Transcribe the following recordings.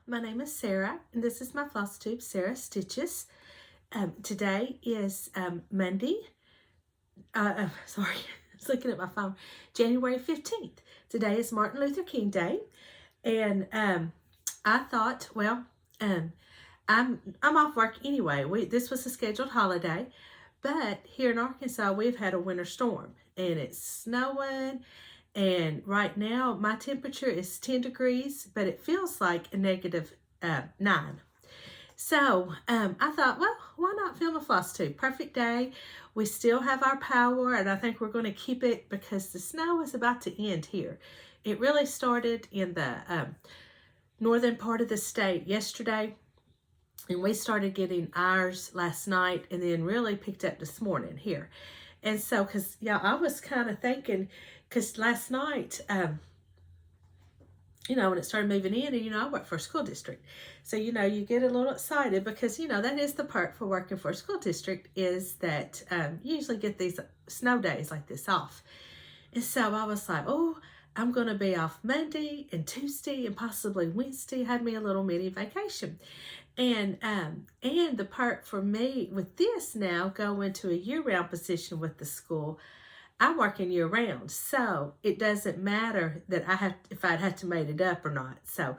my name is Sarah, and this is my Flosstube, Sarah Stitches. Today is Monday. Sorry, I was looking at my phone. January 15th. Today is Martin Luther King Day, and I thought, well, I'm off work anyway. This was a scheduled holiday, but here in Arkansas we've had a winter storm, and it's snowing. And right now, my temperature is 10 degrees, but it feels like a negative 9. So I thought, well, why not film a Flosstube? Perfect day. We still have our power, and I think we're going to keep it because the snow is about to end here. It really started in the northern part of the state yesterday, and we started getting ours last night, and then really picked up this morning here. And so, because, yeah, I was kind of thinking, because last night, when it started moving in, and, I work for a school district. So, you get a little excited because, that is the perk for working for a school district is that you usually get these snow days like this off. And so I was like, oh, I'm going to be off Monday and Tuesday and possibly Wednesday, have me a little mini vacation. And the part for me with this now, go into a year-round position with the school. I'm working year-round, so it doesn't matter that if I'd have to made it up or not. So,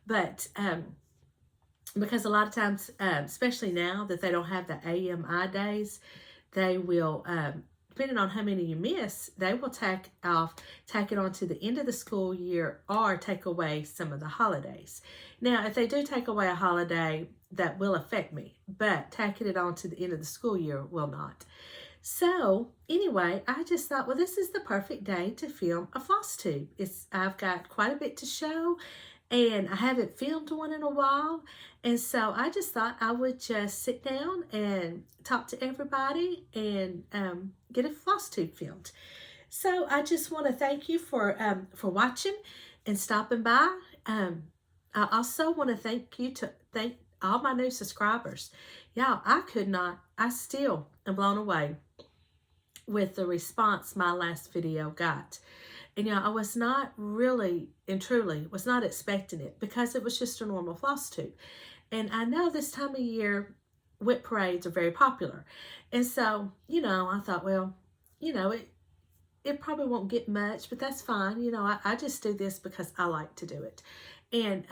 but because a lot of times, especially now that they don't have the AMI days, they will, depending on how many you miss, they will tack it on to the end of the school year or take away some of the holidays. Now, if they do take away a holiday, that will affect me, but tacking it on to the end of the school year will not. So anyway, I just thought, well, this is the perfect day to film a Flosstube. I've got quite a bit to show, and I haven't filmed one in a while. And so I just thought I would just sit down and talk to everybody and get a Flosstube filmed. So I just want to thank you for watching and stopping by. I also want to thank all my new subscribers. Y'all, I still am blown away with the response my last video got. And I was not really and truly was not expecting it because it was just a normal Flosstube. And I know this time of year, whip parades are very popular. And so, I thought, well, it probably won't get much, but that's fine. I just do this because I like to do it. And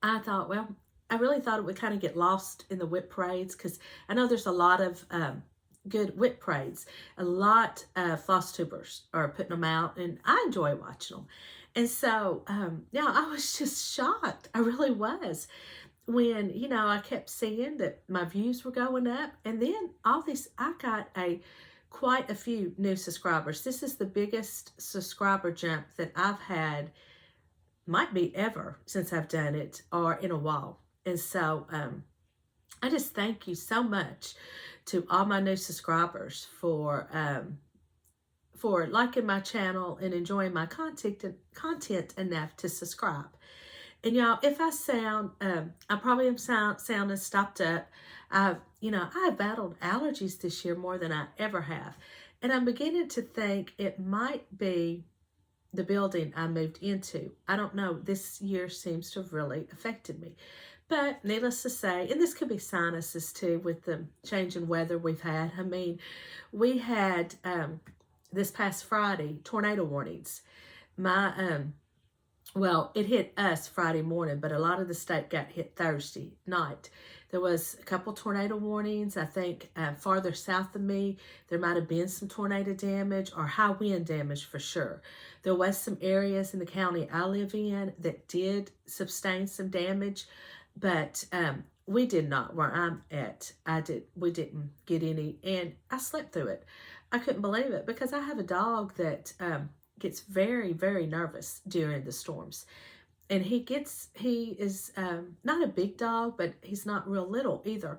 I thought, well, I really thought it would kind of get lost in the whip parades because I know there's a lot of good whip parades. A lot of Flosstubers are putting them out, and I enjoy watching them. And so, I was just shocked. I really was when, I kept seeing that my views were going up. And then I got quite a few new subscribers. This is the biggest subscriber jump that I've had, might be ever since I've done it or in a while. And so I just thank you so much to all my new subscribers for liking my channel and enjoying my content enough to subscribe. And y'all, if I sound, I probably am sounding stopped up. I have battled allergies this year more than I ever have. And I'm beginning to think it might be the building I moved into. I don't know. This year seems to have really affected me. But needless to say, and this could be sinuses too with the change in weather we've had. I mean, we had this past Friday tornado warnings. Well, it hit us Friday morning, but a lot of the state got hit Thursday night. There was a couple tornado warnings. I think farther south of me, there might have been some tornado damage or high wind damage for sure. There was some areas in the county I live in that did sustain some damage, but we did not where I'm at. We didn't get any, and I slept through it. I couldn't believe it because I have a dog that gets very, very nervous during the storms. And he is not a big dog, but he's not real little either,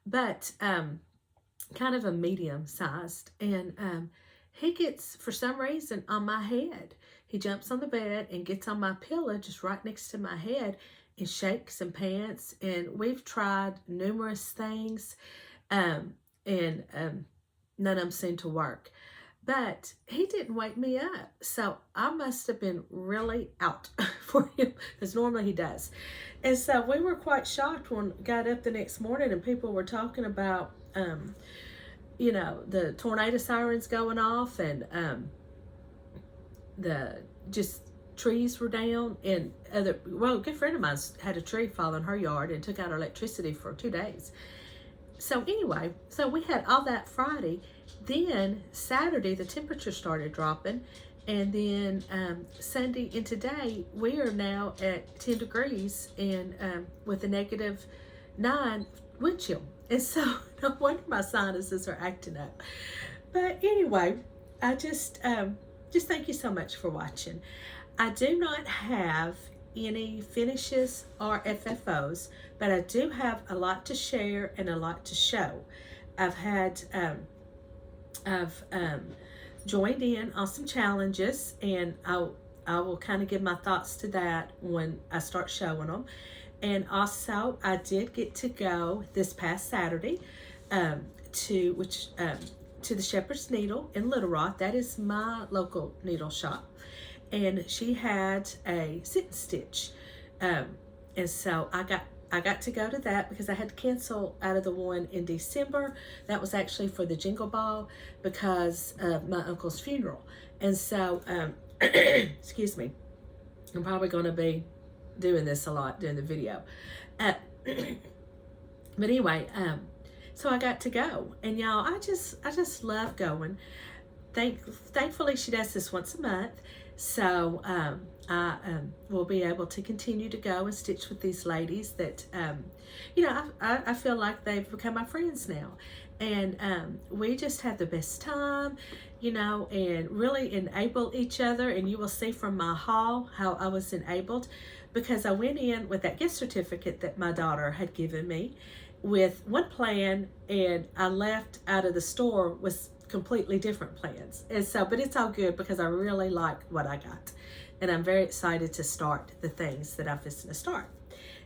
but kind of a medium sized. And he gets, for some reason, on my head. He jumps on the bed and gets on my pillow just right next to my head and shakes and pants. And we've tried numerous things, and none of them seem to work. But he didn't wake me up. So I must have been really out for him, because normally he does. And so we were quite shocked when we got up the next morning and people were talking about, the tornado sirens going off, and the just trees were down, and a good friend of mine had a tree fall in her yard and took out our electricity for 2 days. So anyway, so we had all that Friday. Then Saturday the temperature started dropping, and then Sunday and today we are now at 10 degrees and with a -9 wind chill. And so no wonder my sinuses are acting up. But anyway, I just thank you so much for watching. I do not have any finishes or FFOs, but I do have a lot to share and a lot to show. I've joined in on some challenges, and I will kind of give my thoughts to that when I start showing them. And also, I did get to go this past Saturday to the Shepherd's Needle in Little Rock. That is my local needle shop. And she had a sit and stitch. And so I got to go to that because I had to cancel out of the one in December. That was actually for the Jingle Ball because of my uncle's funeral. And so, excuse me, I'm probably going to be doing this a lot during the video. But anyway, so I got to go, and y'all, I just love going. Thankfully, she does this once a month, so I will be able to continue to go and stitch with these ladies that, I feel like they've become my friends now. And we just have the best time, and really enable each other. And you will see from my haul how I was enabled, because I went in with that gift certificate that my daughter had given me with one plan, and I left out of the store with completely different plans. And so, but it's all good because I really like what I got, and I'm very excited to start the things that I'm fixing to start.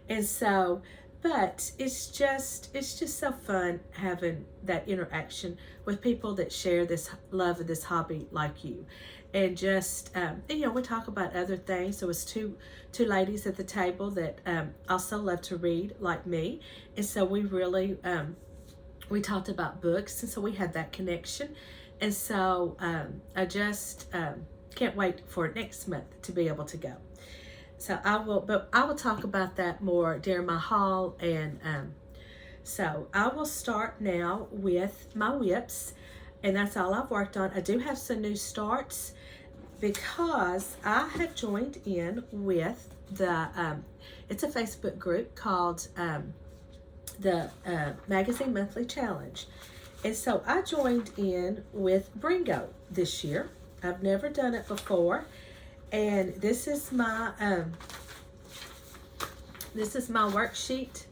And so, but it's just so fun having that interaction with people that share this love of this hobby like you. And just we talk about other things. There was two ladies at the table that also love to read like me, and so we really we talked about books, and so we had that connection. And so I just can't wait for next month to be able to go. So I will talk about that more during my haul. And so I will start now with my whips, and that's all I've worked on. I do have some new starts because I have joined in with the it's a Facebook group called the Magazine Monthly Challenge. And so I joined in with Bringo this year. I've never done it before. And this is my worksheet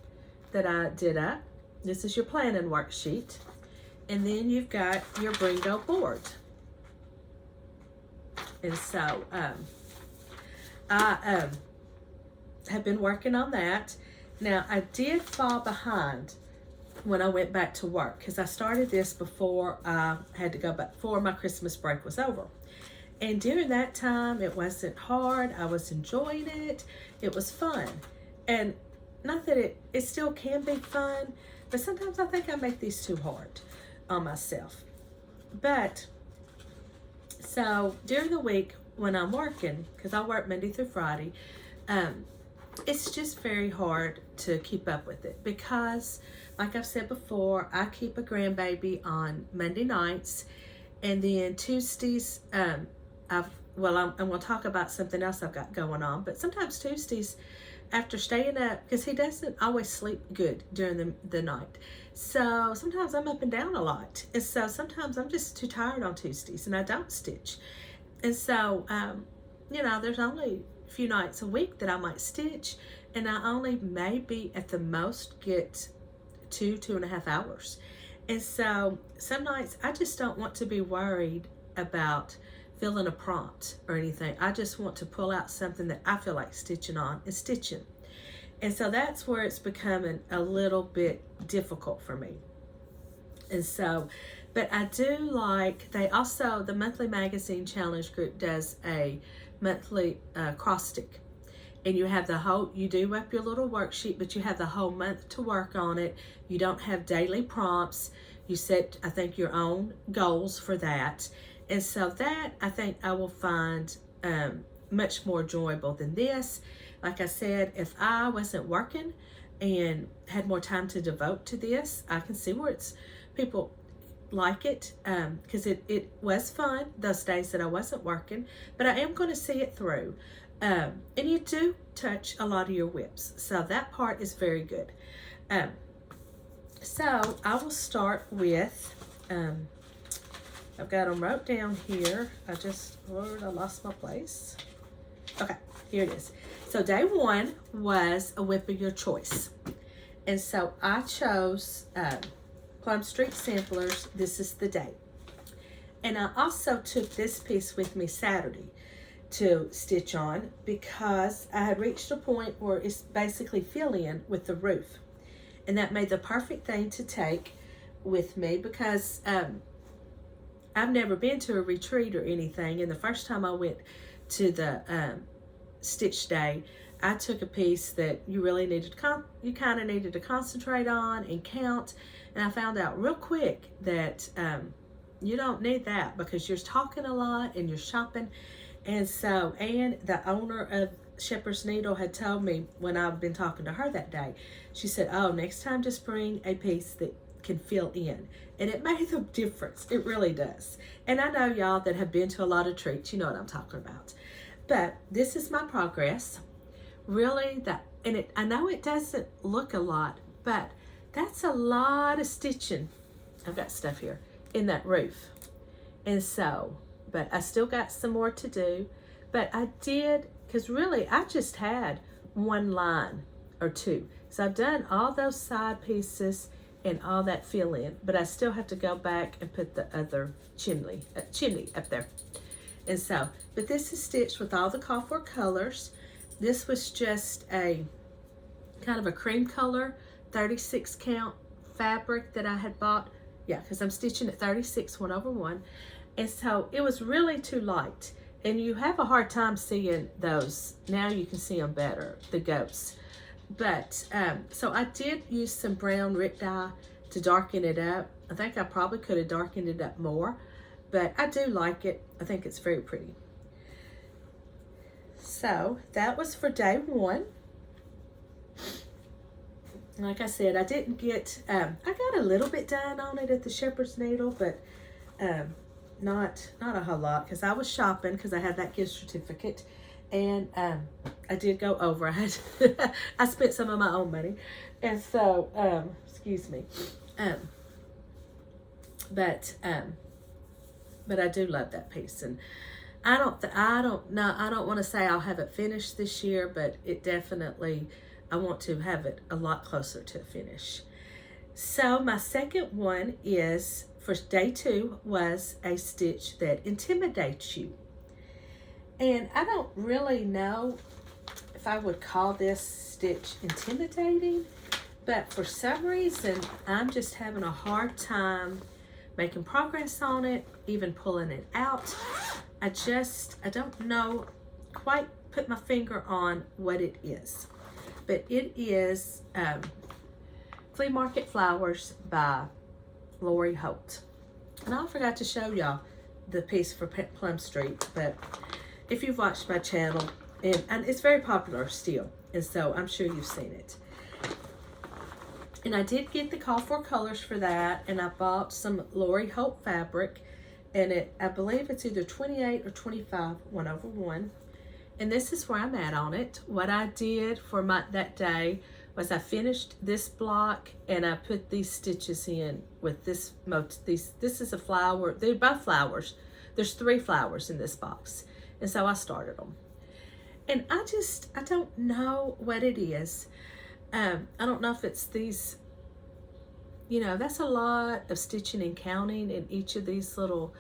that I did up. This is your planning worksheet. And then you've got your Bringo board. And so I have been working on that. Now, I did fall behind when I went back to work because I started this before I had to go back, before my Christmas break was over. And during that time, it wasn't hard. I was enjoying it. It was fun. And not that it still can be fun, but sometimes I think I make these too hard on myself. But so during the week when I'm working, because I work Monday through Friday, it's just very hard to keep up with it because, like I've said before, I keep a grandbaby on Monday nights, and then Tuesdays, I'm going to talk about something else I've got going on, but sometimes Tuesdays, after staying up, because he doesn't always sleep good during the night, so sometimes I'm up and down a lot, and so sometimes I'm just too tired on Tuesdays, and I don't stitch. And so, there's only a few nights a week that I might stitch, and I only maybe at the most get 2.5 hours. And so some nights I just don't want to be worried about filling a prompt or anything. I just want to pull out something that I feel like stitching on and stitching. And so that's where it's becoming a little bit difficult for me. And so But I do like, they also, the monthly magazine challenge group does a monthly cross stick. And you have the whole, you do up your little worksheet, but you have the whole month to work on it. You don't have daily prompts. You set, I think, your own goals for that. And so that, I think I will find much more enjoyable than this. Like I said, if I wasn't working and had more time to devote to this, I can see where it's, people like it, because it was fun those days that I wasn't working, but I am going to see it through. And you do touch a lot of your whips, so that part is very good. So I will start with, I've got them wrote down here. Lord, I lost my place. Okay, here it is. So day one was a whip of your choice. And so I chose Plum Street Samplers, This Is the Day. And I also took this piece with me Saturday to stitch on because I had reached a point where it's basically fill-in with the roof. And that made the perfect thing to take with me because I've never been to a retreat or anything. And the first time I went to the stitch day, I took a piece that you really needed you kind of needed to concentrate on and count. And I found out real quick that you don't need that because you're talking a lot and you're shopping. And so, and the owner of Shepherd's Needle had told me when I've been talking to her that day, she said, oh, next time just bring a piece that can fill in. And it made a difference. It really does. And I know y'all that have been to a lot of treats, you know what I'm talking about. But this is my progress. Really, I know it doesn't look a lot, but that's a lot of stitching. I've got stuff here in that roof. And so, but I still got some more to do. But I did, because really I just had one line or two. So I've done all those side pieces and all that fill in, but I still have to go back and put the other chimney up there. And so, but this is stitched with all the call for colors. This was just a kind of a cream color, 36 count fabric that I had bought. Yeah, because I'm stitching at 36, 1/1. And so it was really too light. And you have a hard time seeing those. Now you can see them better, the goats. But, so I did use some brown Rick dye to darken it up. I think I probably could have darkened it up more, but I do like it. I think it's very pretty. So that was for day one. Like I said, I didn't get, I got a little bit done on it at the Shepherd's Needle, but not a whole lot because I was shopping because I had that gift certificate. And I did go over. I spent some of my own money. And so, excuse me. But I do love that piece. And I don't want to say I'll have it finished this year, but it definitely, I want to have it a lot closer to a finish. So my second one is, for day two, was a stitch that intimidates you. And I don't really know if I would call this stitch intimidating, but for some reason, I'm just having a hard time making progress on it, even pulling it out. I don't know, quite put my finger on what it is. But it is Flea Market Flowers by Lori Holt. And I forgot to show y'all the piece for Plum Street, but if you've watched my channel, and it's very popular still, and so I'm sure you've seen it. And I did get the call for colors for that, and I bought some Lori Holt fabric, and I believe it's either 28 or 25, 1/1. And this is where I'm at on it. What I did for that day was I finished this block, and I put these stitches in with this is a flower. They're both flowers. There's 3 flowers in this box. And so I started them. And I don't know what it is. I don't know if it's these, that's a lot of stitching and counting in each of these little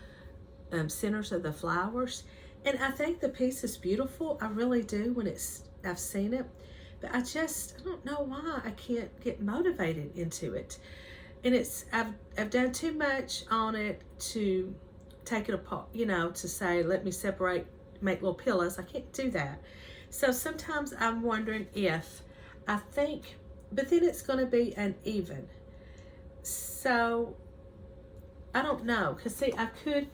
centers of the flowers. And I think the piece is beautiful. I really do when I've seen it. But I don't know why I can't get motivated into it. and I've done too much on it to take it apart, you know, to say, let me separate, make little pillows. I can't do that. So sometimes I'm wondering if I think, but then it's going to be uneven. So I don't know. Because see, I could,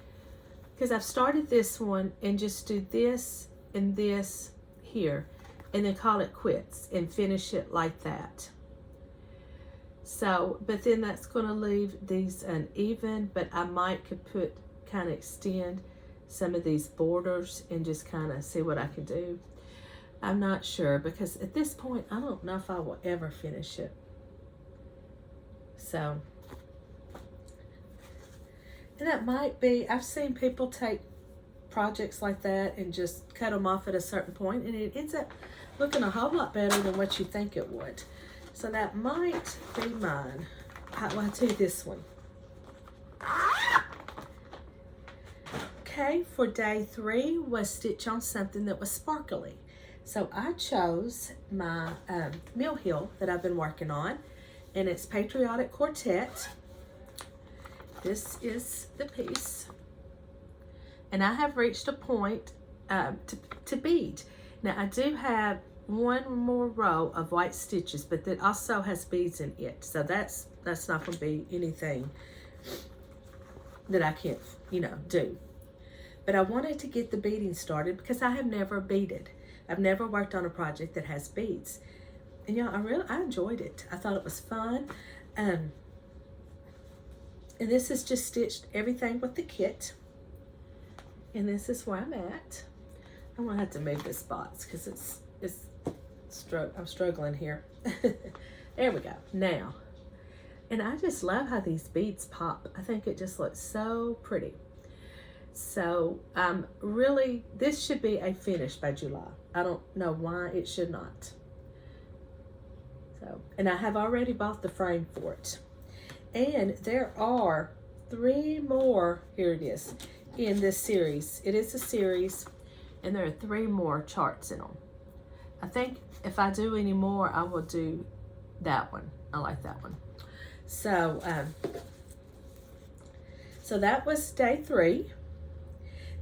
because I've started this one and just do this and this here and then call it quits and finish it like that. So, but then that's going to leave these uneven, but I might could put, kind of extend some of these borders and just kind of see what I can do. I'm not sure, because at this point, I don't know if I will ever finish it. So, and that might be, I've seen people take projects like that and just cut them off at a certain point, and it ends up looking a whole lot better than what you think it would. So that might be mine. Well, I'll tell you this one. Okay, for day 3 was stitch on something that was sparkly. So I chose my Mill Hill that I've been working on, and it's Patriotic Quartet. This is the piece. And I have reached a point to bead. Now I do have one more row of white stitches, but that also has beads in it. So that's not going to be anything that I can't, you know, do. But I wanted to get the beading started because I have never beaded. I've never worked on a project that has beads. And you know, I enjoyed it. I thought it was fun. And this is just stitched everything with the kit. And this is where I'm at. I'm gonna have to move this box because I'm struggling here. There we go. Now, and I just love how these beads pop. I think it just looks so pretty. So really, this should be a finish by July. I don't know why it should not. So, and I have already bought the frame for it. And there are 3 more, here it is, in this series. It is a series, and there are 3 more charts in them. I think if I do any more, I will do that one. I like that one. So, so that was day 3.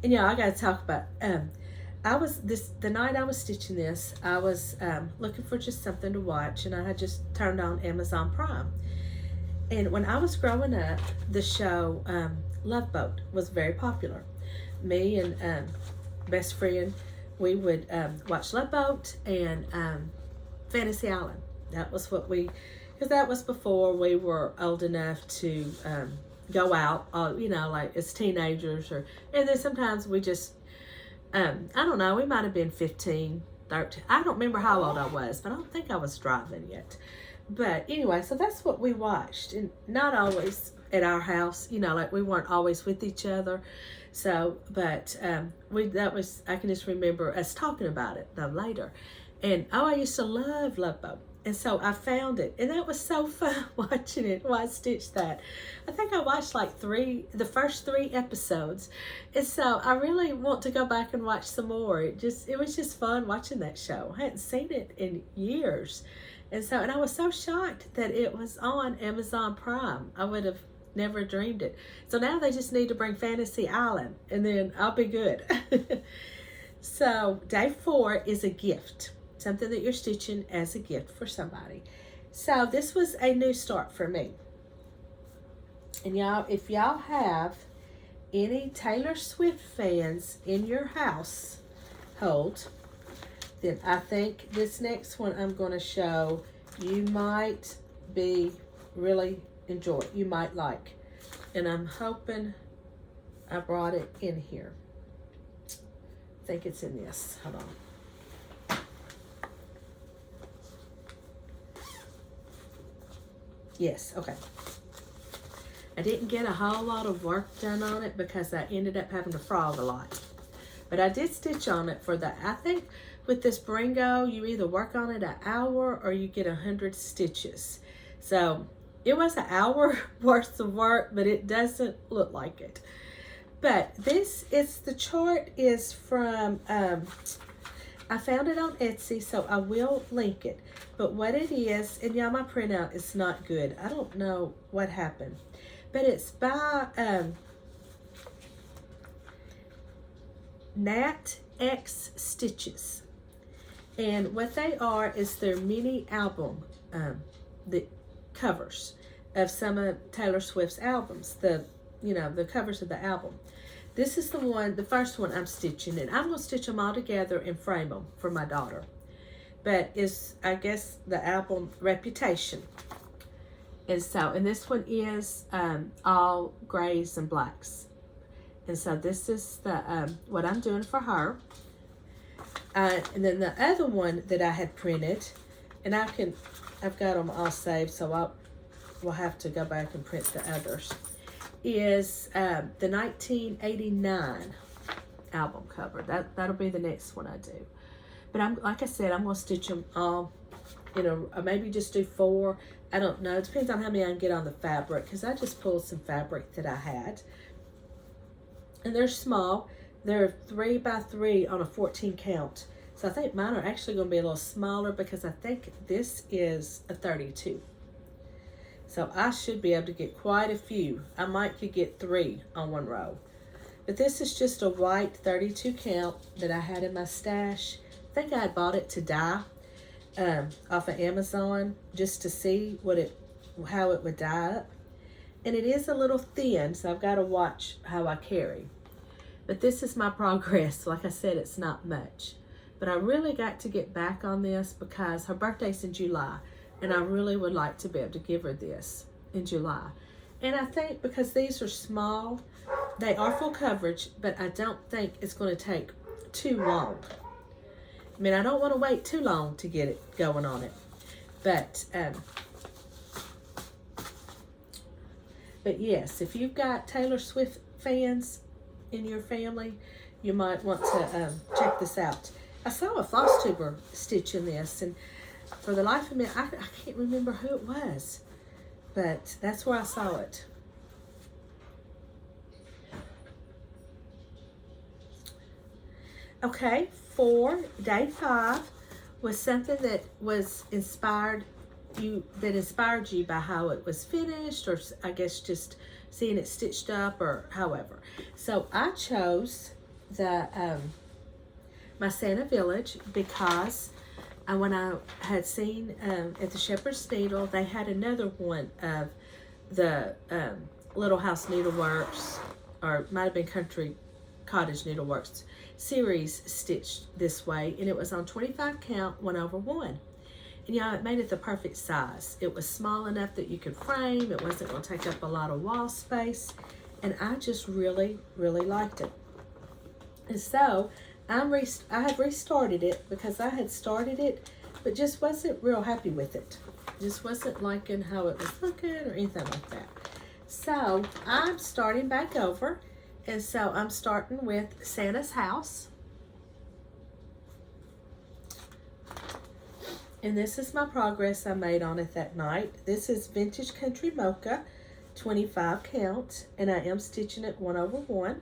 And yeah, I got to talk about, the night I was stitching this, I was looking for just something to watch, and I had just turned on Amazon Prime. And when I was growing up, the show Love Boat was very popular. Me and best friend, we would watch Love Boat and Fantasy Island. That was what because that was before we were old enough to go out, you know, like as teenagers, and then sometimes we just, I don't know, we might have been 15, 13. I don't remember how old I was, but I don't think I was driving yet. But anyway, so that's what we watched, and not always at our house, you know, like we weren't always with each other. So, but I can just remember us talking about it though later. And I used to love Love Boat. And so I found it, and that was so fun watching it while I stitched that. I think I watched like the first 3 episodes. And so I really want to go back and watch some more. It was just fun watching that show. I hadn't seen it in years. And I was so shocked that it was on Amazon Prime. I would have never dreamed it. So now they just need to bring Fantasy Island, and then I'll be good. So day 4 is a gift. Something that you're stitching as a gift for somebody. So this was a new start for me. And y'all, if y'all have any Taylor Swift fans in your household, then I think this next one I'm going to show you might be really enjoy. You might like. And I'm hoping I brought it in here. I think it's in this. Hold on. Yes, okay. I didn't get a whole lot of work done on it because I ended up having to frog a lot. But I did stitch on it for that. I think with this Bringo, you either work on it an hour or you get 100 stitches. So it was an hour worth of work, but it doesn't look like it. But the chart is from I found it on Etsy, so I will link it. But what it is, and yeah, my printout is not good. I don't know what happened. But it's by Nat X Stitches. And what they are is their mini album, the covers of some of Taylor Swift's albums, the covers of the album. This is the first one I'm stitching, and I'm going to stitch them all together and frame them for my daughter. But it's, I guess, the album Reputation. And this one is all grays and blacks. And so this is the what I'm doing for her. And then the other one that I had printed, and I've got them all saved, so we'll have to go back and print the others, is the 1989 album cover. That'll be the next one I do. But like I said, I'm going to stitch them all, maybe just do 4. I don't know. It depends on how many I can get on the fabric, because I just pulled some fabric that I had. And they're small. They're 3 by 3 on a 14 count. So I think mine are actually going to be a little smaller, because I think this is a 32. So I should be able to get quite a few. I might could get 3 on one row. But this is just a white 32 count that I had in my stash. I think I had bought it to dye off of Amazon, just to see how it would dye up. And it is a little thin, so I've got to watch how I carry. But this is my progress. Like I said, it's not much. But I really got to get back on this because her birthday's in July. And I really would like to be able to give her this in July. And I think because these are small, they are full coverage, but I don't think it's going to take too long. I mean, I don't want to wait too long to get it going on it. But yes, if you've got Taylor Swift fans in your family, you might want to check this out. I saw a Flosstuber stitching this, and for the life of me, I can't remember who it was, but that's where I saw it. Okay, for day 5 was something that was inspired you by how it was finished, or I guess just seeing it stitched up, or however. So I chose the my Santa Village because when I had seen at the Shepherd's Needle, they had another one of the Little House Needleworks, or it might have been Country Cottage Needleworks series stitched this way, and it was on 25 count 1/1. And it made it the perfect size. It was small enough that you could frame. It wasn't going to take up a lot of wall space, and I just really, really liked it. And so I had restarted it because I had started it, but just wasn't real happy with it. Just wasn't liking how it was looking or anything like that. So I'm starting back over, and so I'm starting with Santa's House. And this is my progress I made on it that night. This is Vintage Country Mocha, 25 count, and I am stitching it 1/1.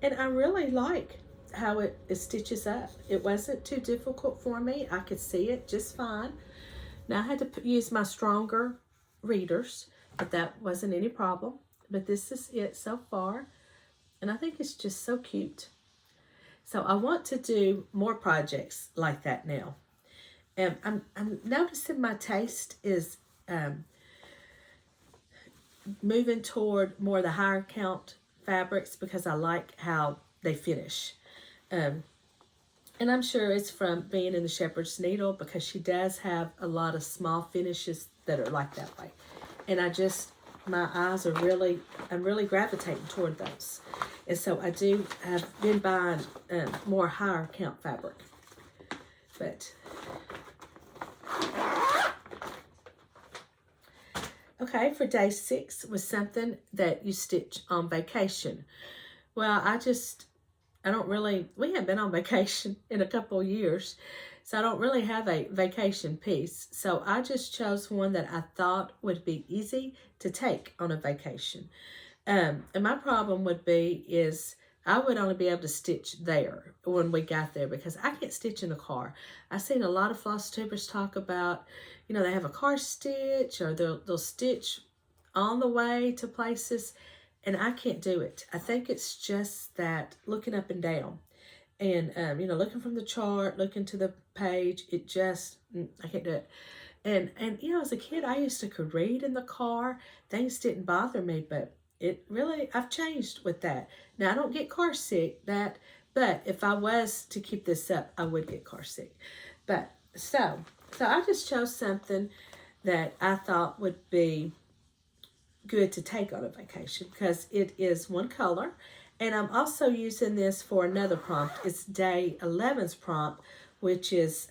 And I really like how it stitches up. It wasn't too difficult for me. I could see it just fine. Now I had to use my stronger readers, but that wasn't any problem. But this is it so far, and I think it's just so cute. So I want to do more projects like that now. And I'm noticing my taste is moving toward more of the higher count fabrics because I like how they finish. And I'm sure it's from being in the Shepherd's Needle, because she does have a lot of small finishes that are like that way. And my eyes are I'm really gravitating toward those. And so I have been buying more higher count fabric. But okay, for day 6 was something that you stitch on vacation. Well, we haven't been on vacation in a couple of years, so I don't really have a vacation piece. So I just chose one that I thought would be easy to take on a vacation. And my problem is I would only be able to stitch there when we got there because I can't stitch in a car. I've seen a lot of floss tubers talk about, you know, they have a car stitch or they'll stitch on the way to places, and I can't do it. I think it's just that looking up and down and, you know, looking from the chart, looking to the page, it just, I can't do it. And you know, as a kid, I used to could read in the car. Things didn't bother me, but it really, I've changed with that. Now, I don't get car sick, but if I was to keep this up, I would get car sick. But, so I just chose something that I thought would be good to take on a vacation because it is one color. And I'm also using this for another prompt. It's day 11's prompt, which is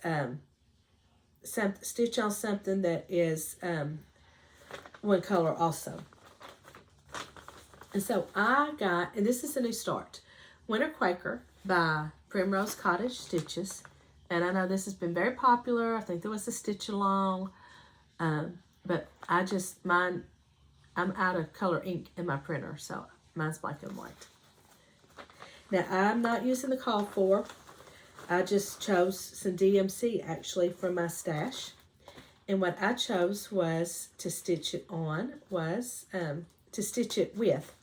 stitch on something that is one color also. And so I got, and this is a new start, Winter Quaker by Primrose Cottage Stitches. And I know this has been very popular. I think there was a stitch along. But I just, mine, I'm out of color ink in my printer, so mine's black and white. Now, I'm not using the call for. I just chose some DMC actually from my stash. And what I chose was to stitch it on, to stitch it with,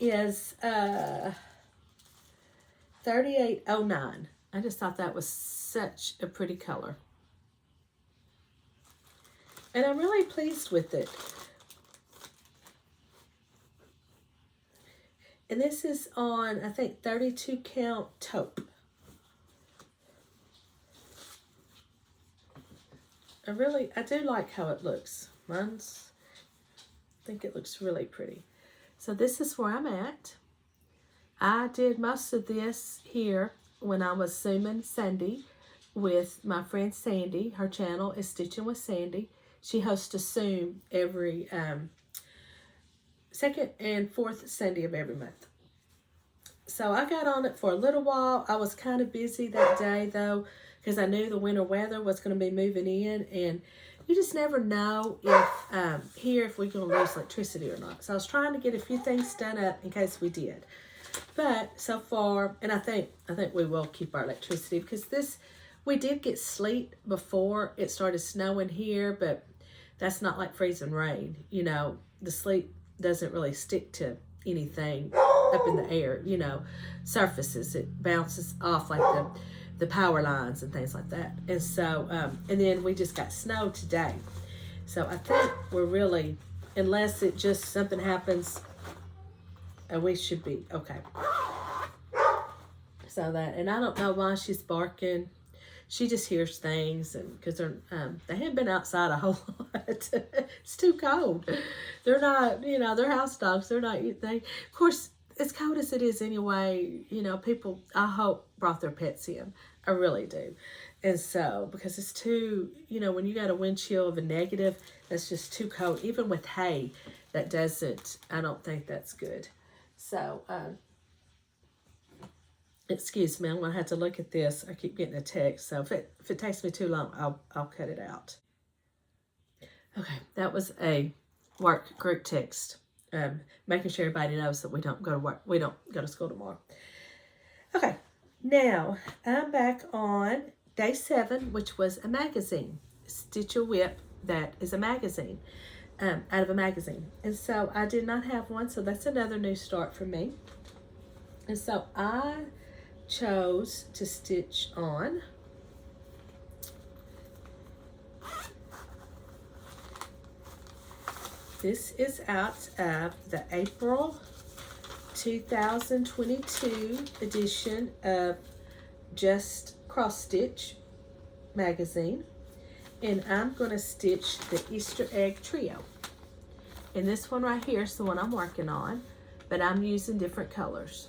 is 3809. I just thought that was such a pretty color. And I'm really pleased with it. And this is on, I think, 32 count taupe. I do like how it looks. I think it looks really pretty. So this is where I'm at. I did most of this here when I was Zooming Sandy with my friend Sandy. Her channel is Stitching with Sandy. She hosts a Zoom every second and fourth Sunday of every month. So I got on it for a little while. I was kind of busy that day though, because I knew the winter weather was going to be moving in, and you just never know if we're going to lose electricity or not. So I was trying to get a few things done up in case we did. But so far, and I think we will keep our electricity because we did get sleet before it started snowing here, but that's not like freezing rain. You know, the sleet doesn't really stick to anything up in the air, you know, surfaces. It bounces off like the power lines and things like that. And so, and then we just got snow today. So I think we're really, unless it just something happens, we should be okay. So that, and I don't know why she's barking. She just hears things, and because they haven't been outside a whole lot. It's too cold. They're not, you know, they're house dogs. They're not, of course, as cold as it is anyway, you know, people, I hope, brought their pets in. I really do. And so, because it's too, you know, when you got a wind chill of a negative, that's just too cold. Even with hay, that doesn't, I don't think that's good. So, excuse me, I'm going to have to look at this. I keep getting a text, so if it takes me too long, I'll cut it out. Okay, that was a work group text. Making sure everybody knows that we don't go to work. We don't go to school tomorrow. Okay, now I'm back on day 7, which was a magazine. Stitch a Whip, that is a magazine, out of a magazine. And so I did not have one, so that's another new start for me. And so I chose to stitch on this is out of the April 2022 edition of Just Crossstitch magazine, and I'm going to stitch the Easter egg trio. And this one right here is the one I'm working on, but I'm using different colors.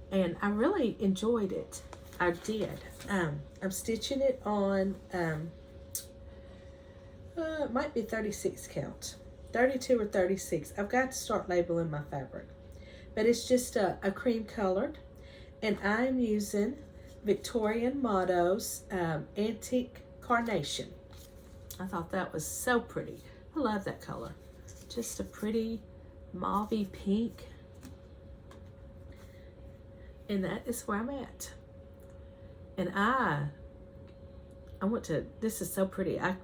And I really enjoyed it. I did. I'm stitching it on, it might be 36 count. 32 or 36. I've got to start labeling my fabric. But it's just a cream colored. And I'm using Victorian Motto's Antique Carnation. I thought that was so pretty. I love that color. Just a pretty mauvey pink. And that is where I'm at. And I want to, this is so pretty. I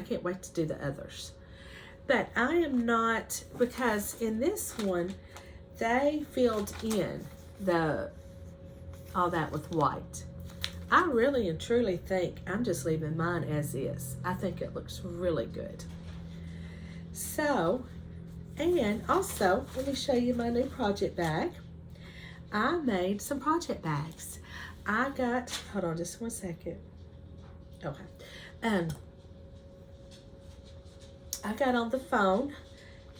can't wait to do the others. But I am not, because in this one, they filled in all that with white. I really and truly think I'm just leaving mine as is. I think it looks really good. So, and also, let me show you my new project bag. I made some project bags. I got, hold on just 1 second. Okay. I got on the phone.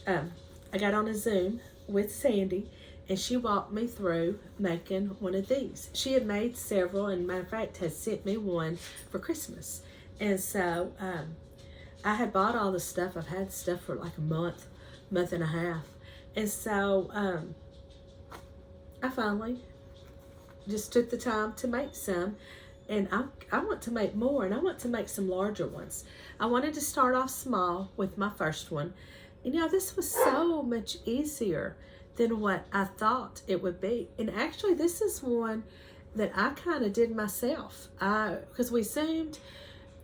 I got on a Zoom with Sandy, and she walked me through making one of these. She had made several, and matter of fact, has sent me one for Christmas. And so I had bought all the stuff. I've had stuff for like a month and a half. And so I finally just took the time to make some. And I want to make more, and I want to make some larger ones. I wanted to start off small with my first one. You know, this was so much easier than what I thought it would be. And actually, this is one that I kind of did myself. Because we Zoomed,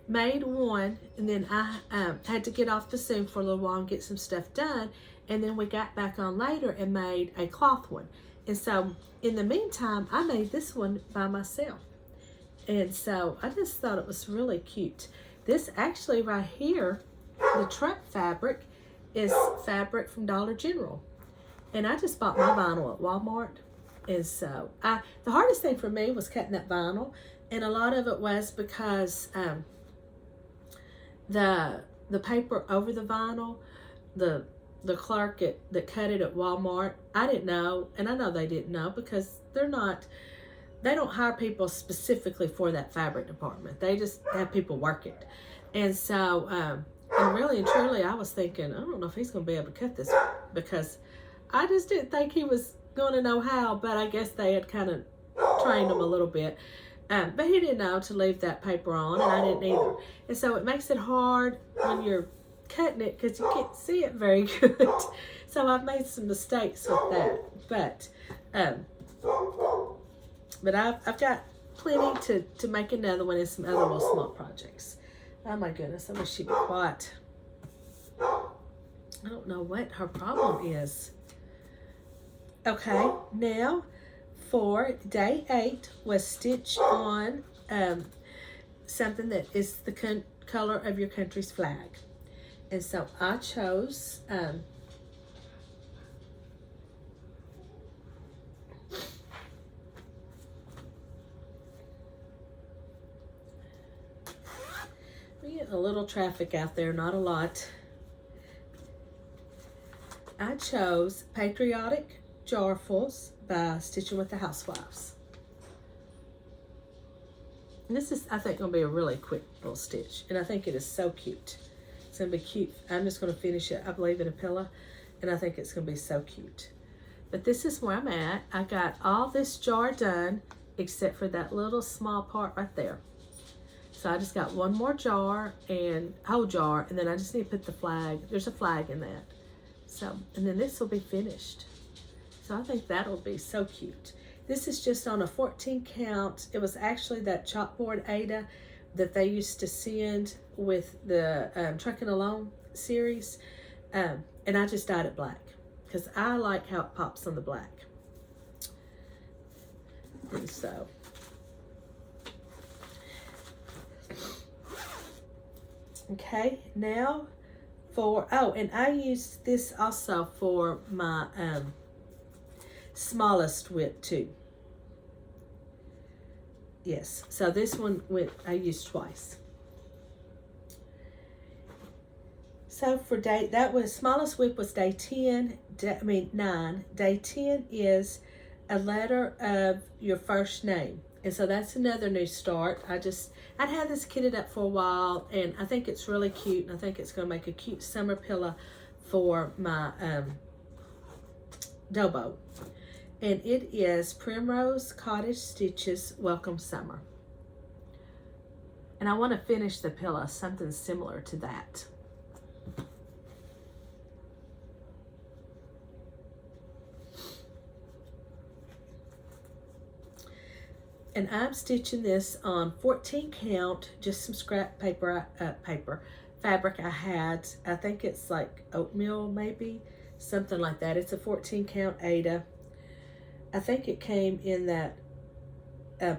made one, and then I had to get off the Zoom for a little while and get some stuff done. And then we got back on later and made a cloth one. And so, in the meantime, I made this one by myself. And so I just thought it was really cute. This actually right here, the truck fabric, is fabric from Dollar General. And I just bought my vinyl at Walmart. And so the hardest thing for me was cutting that vinyl. And a lot of it was because the paper over the vinyl, the clerk that cut it at Walmart, I didn't know. And I know they didn't know because they don't hire people specifically for that fabric department. They just have people work it. And so, and really and truly, I was thinking, I don't know if he's going to be able to cut this, because I just didn't think he was going to know how, but I guess they had kind of trained him a little bit. But he didn't know to leave that paper on, and I didn't either. And so it makes it hard when you're cutting it because you can't see it very good. So I've made some mistakes with that. But I've got plenty to make another one and some other little small projects. Oh my goodness, I wish she'd be quiet. I don't know what her problem is. Okay, now for day 8 was stitch on something that is the color of your country's flag. And so I chose a little traffic out there, not a lot. I chose Patriotic Jarfuls by Stitching with the Housewives. And this is, I think, going to be a really quick little stitch. And I think it is so cute. It's going to be cute. I'm just going to finish it, I believe, in a pillow. And I think it's going to be so cute. But this is where I'm at. I got all this jar done except for that little small part right there. So I just got one more jar and whole jar, and then I just need to put the flag. There's a flag in that. So, and then this will be finished. So I think that'll be so cute. This is just on a 14 count. It was actually that chalkboard Ada that they used to send with the Trucking Along series. And I just dyed it black because I like how it pops on the black. And so, okay, now for, oh, and I used this also for my smallest whip too. Yes, so this one I used twice. So for day, that was, smallest whip was day 10, 9. Day 10 is a letter of your first name. And so that's another new start. I'd had this kitted up for a while, and I think it's really cute, and I think it's going to make a cute summer pillow for my Dobo. And it is Primrose Cottage Stitches Welcome Summer. And I want to finish the pillow something similar to that. And I'm stitching this on 14 count, just some scrap fabric I had. I think it's like oatmeal, maybe, something like that. It's a 14 count Ada. I think it came in that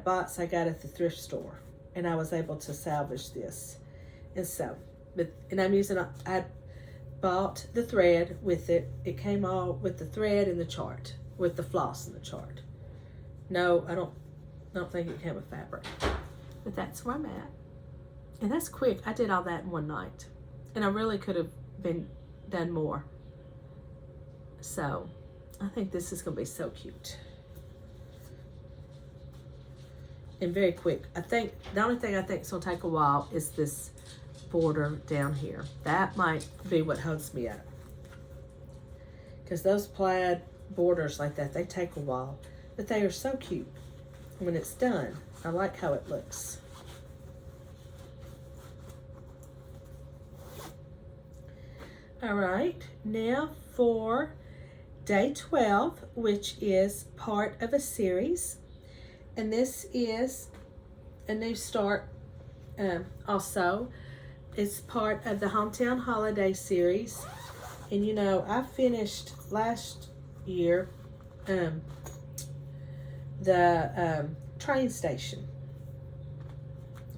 box I got at the thrift store, and I was able to salvage this. And so, and I'm using, I bought the thread with it. It came all with the thread and the chart, with the floss and the chart. No, I don't think it came with fabric, but that's where I'm at. And that's quick. I did all that in one night, and I really could have done more. So I think this is going to be so cute and very quick. I think the only thing I think is going to take a while is this border down here. That might be what holds me up, because those plaid borders like that, they take a while, but they are so cute when it's done. I like how it looks. All right, now for day 12, which is part of a series, and this is a new start. Also, it's part of the Hometown Holiday series, and you know, I finished last year the train station.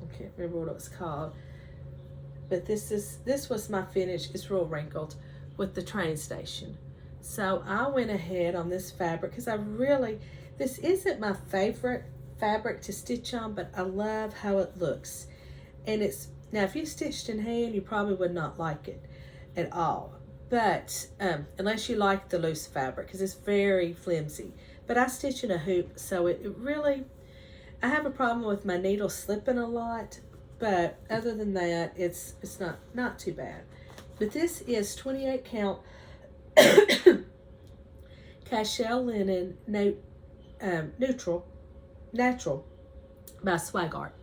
I can't remember what it was called, but this was my finish. It's real wrinkled with the train station. So I went ahead on this fabric because this isn't my favorite fabric to stitch on, but I love how it looks. And now if you stitched in hand, you probably would not like it at all. But unless you like the loose fabric, because it's very flimsy. But I stitch in a hoop, so it really, I have a problem with my needle slipping a lot. But other than that, it's not too bad. But this is 28 count Cashel Linen Natural by Swag Art.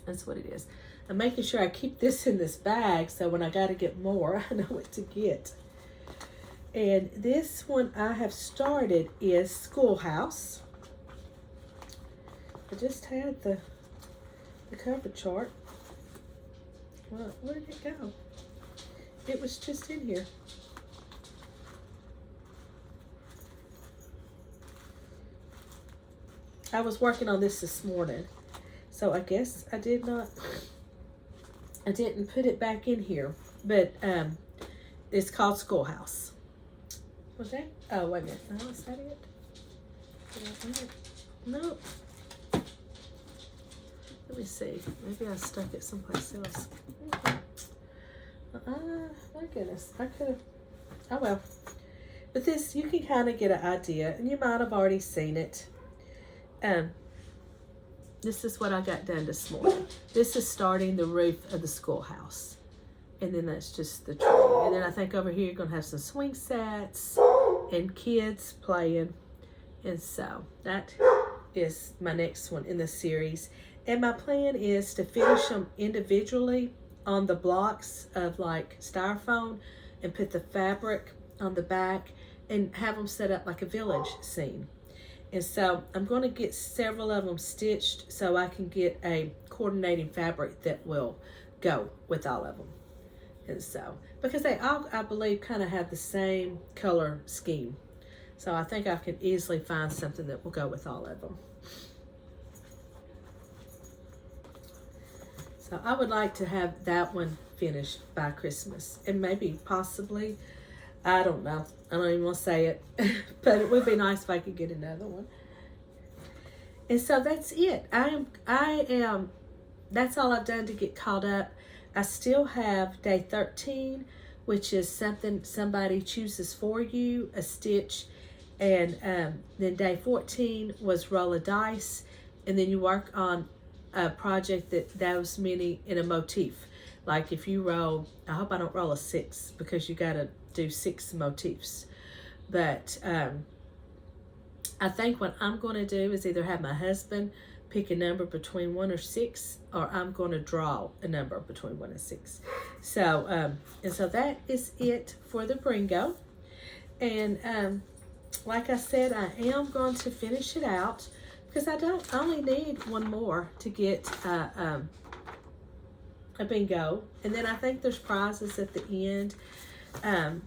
That's what it is. I'm making sure I keep this in this bag, so when I got to get more, I know what to get. And this one I have started is Schoolhouse. I just had the cover chart. Well, where did it go? It was just in here. I was working on this morning, so I guess I didn't put it back in here, but it's called Schoolhouse. Was that? Oh, wait a minute. No, is that it? No. Let me see. Maybe I stuck it someplace else. My goodness. I could have. Oh, well. But this, you can kind of get an idea, and you might have already seen it. This is what I got done this morning. This is starting the roof of the schoolhouse. And then that's just the tree. And then I think over here you're going to have some swing sets and kids playing. And so that is my next one in the series. And my plan is to finish them individually on the blocks of like styrofoam and put the fabric on the back and have them set up like a village scene. And so I'm going to get several of them stitched so I can get a coordinating fabric that will go with all of them. And so, because they all, I believe, kind of have the same color scheme. So I think I can easily find something that will go with all of them. So I would like to have that one finished by Christmas. And maybe, possibly, I don't know. I don't even want to say it. But it would be nice if I could get another one. And so that's it. I am, that's all I've done to get caught up. I still have day 13, which is something somebody chooses for you, a stitch. And then day 14 was roll a dice. And then you work on a project that was many in a motif. Like if you roll, I hope I don't roll a 6 because you got to do 6 motifs. But I think what I'm going to do is either have my husband pick a number between 1 or 6, or I'm going to draw a number between 1 and 6. So, and so that is it for the Bringo. And like I said, I am going to finish it out. because I only need one more to get a bingo, and then I think there's prizes at the end. And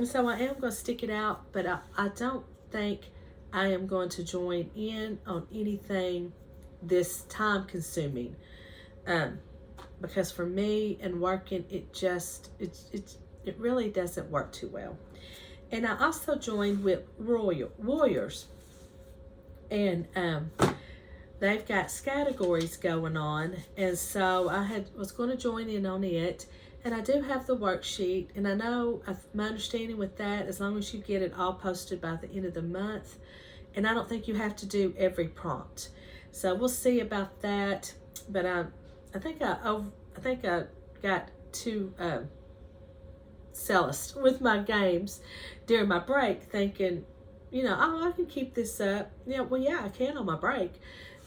so I am going to stick it out, but I don't think I am going to join in on anything this time consuming. Because for me and working, it really doesn't work too well. And I also joined with Warriors, and they've got categories going on, and so I was going to join in on it. And I do have the worksheet, and I know my understanding with that, as long as you get it all posted by the end of the month, and I don't think you have to do every prompt. So we'll see about that. But I think I got too zealous with my games during my break, thinking, oh, I can keep this up. Well, yeah, I can on my break.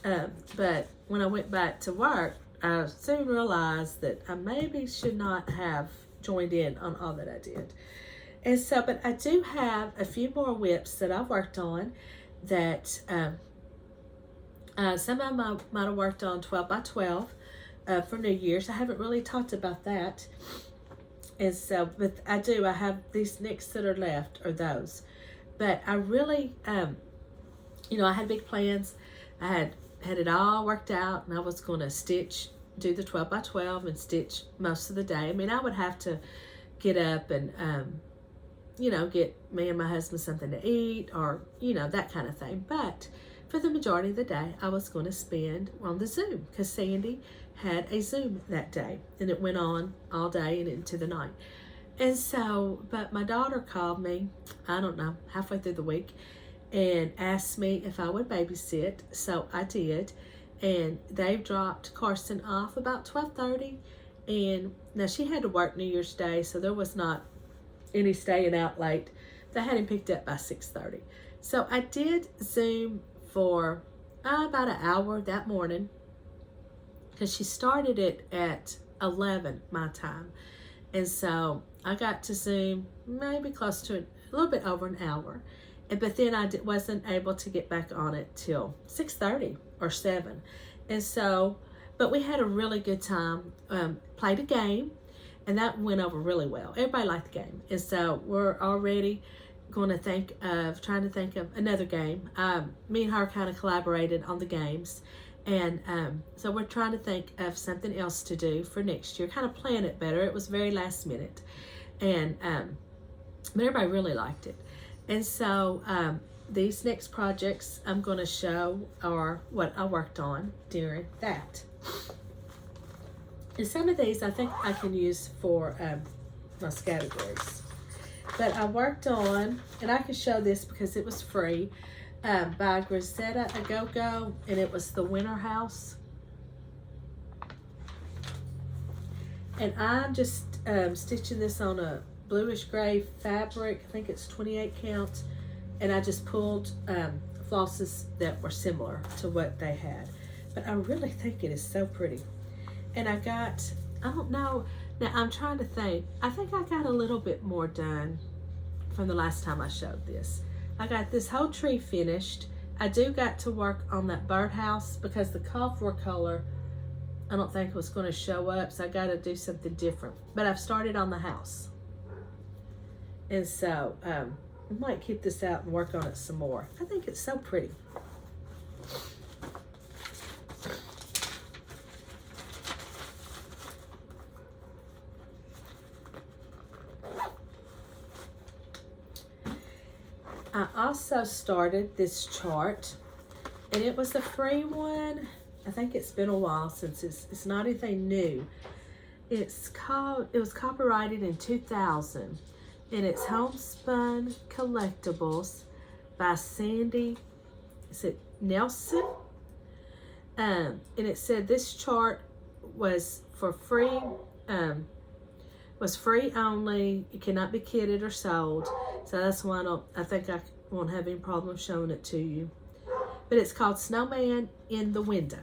But when I went back to work, I soon realized that I maybe should not have joined in on all that I did. And so, but I do have a few more whips that I've worked on that some of them I might have worked on 12 by 12 for New Year's. I haven't really talked about that. And so, but I have these next that are left are those. But I really, I had big plans. I had it all worked out, and I was going to do the 12 by 12 and stitch most of the day. I mean, I would have to get up and, get me and my husband something to eat, or, that kind of thing. But for the majority of the day, I was going to spend on the Zoom, because Sandy had a Zoom that day, and it went on all day and into the night. And so, but my daughter called me, I don't know, halfway through the week, and asked me if I would babysit. So I did, and they dropped Carson off about 12:30. And now she had to work New Year's Day, so there was not any staying out late. They had him picked up by 6:30. So I did Zoom for about an hour that morning, because she started it at 11 my time. And so I got to Zoom maybe close to a little bit over an hour. But then I wasn't able to get back on it till 6:30 or 7. And so, but we had a really good time. Played a game, and that went over really well. Everybody liked the game. And so we're already going to trying to think of another game. Me and her kind of collaborated on the games. And so we're trying to think of something else to do for next year, kind of plan it better. It was very last minute. And but everybody really liked it. And so these next projects I'm going to show are what I worked on during that. And some of these I think I can use for my categories. But I worked on, and I can show this because it was free, by Grisetta Agogo, and it was the Winter House. And I'm just stitching this on a bluish gray fabric. I think it's 28 count, and I just pulled flosses that were similar to what they had. But I really think it is so pretty. And I don't know, now I'm trying to think. I think I got a little bit more done from the last time I showed this. I got this whole tree finished. I got to work on that birdhouse because the Coffer color, I don't think was going to show up, so I got to do something different. But I've started on the house. And so I might keep this out and work on it some more. I think it's so pretty. I also started this chart, and it was a free one. I think it's been a while since it's not anything new. It was copyrighted in 2000, and it's Homespun Collectibles by Sandy, is it Nelson? And it said this chart was for free, was free only. It cannot be kitted or sold. So that's why I think I won't have any problem showing it to you. But it's called Snowman in the Window.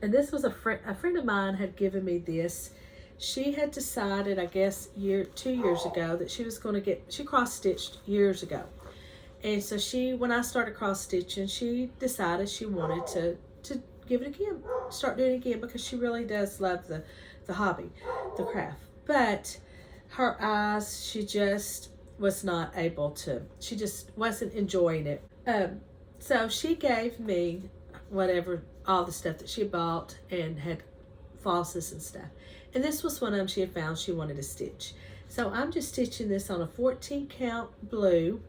And this was a friend of mine had given me this. She had decided, I guess 2 years ago, that she was going to she cross-stitched years ago. And so when I started cross stitching, she decided she wanted to give it again, start doing it again, because she really does love the hobby, the craft. But her eyes, she just was not able to, she just wasn't enjoying it. So she gave me whatever, all the stuff that she bought and had flosses and stuff. And this was one of them she had found she wanted to stitch. So I'm just stitching this on a 14 count blue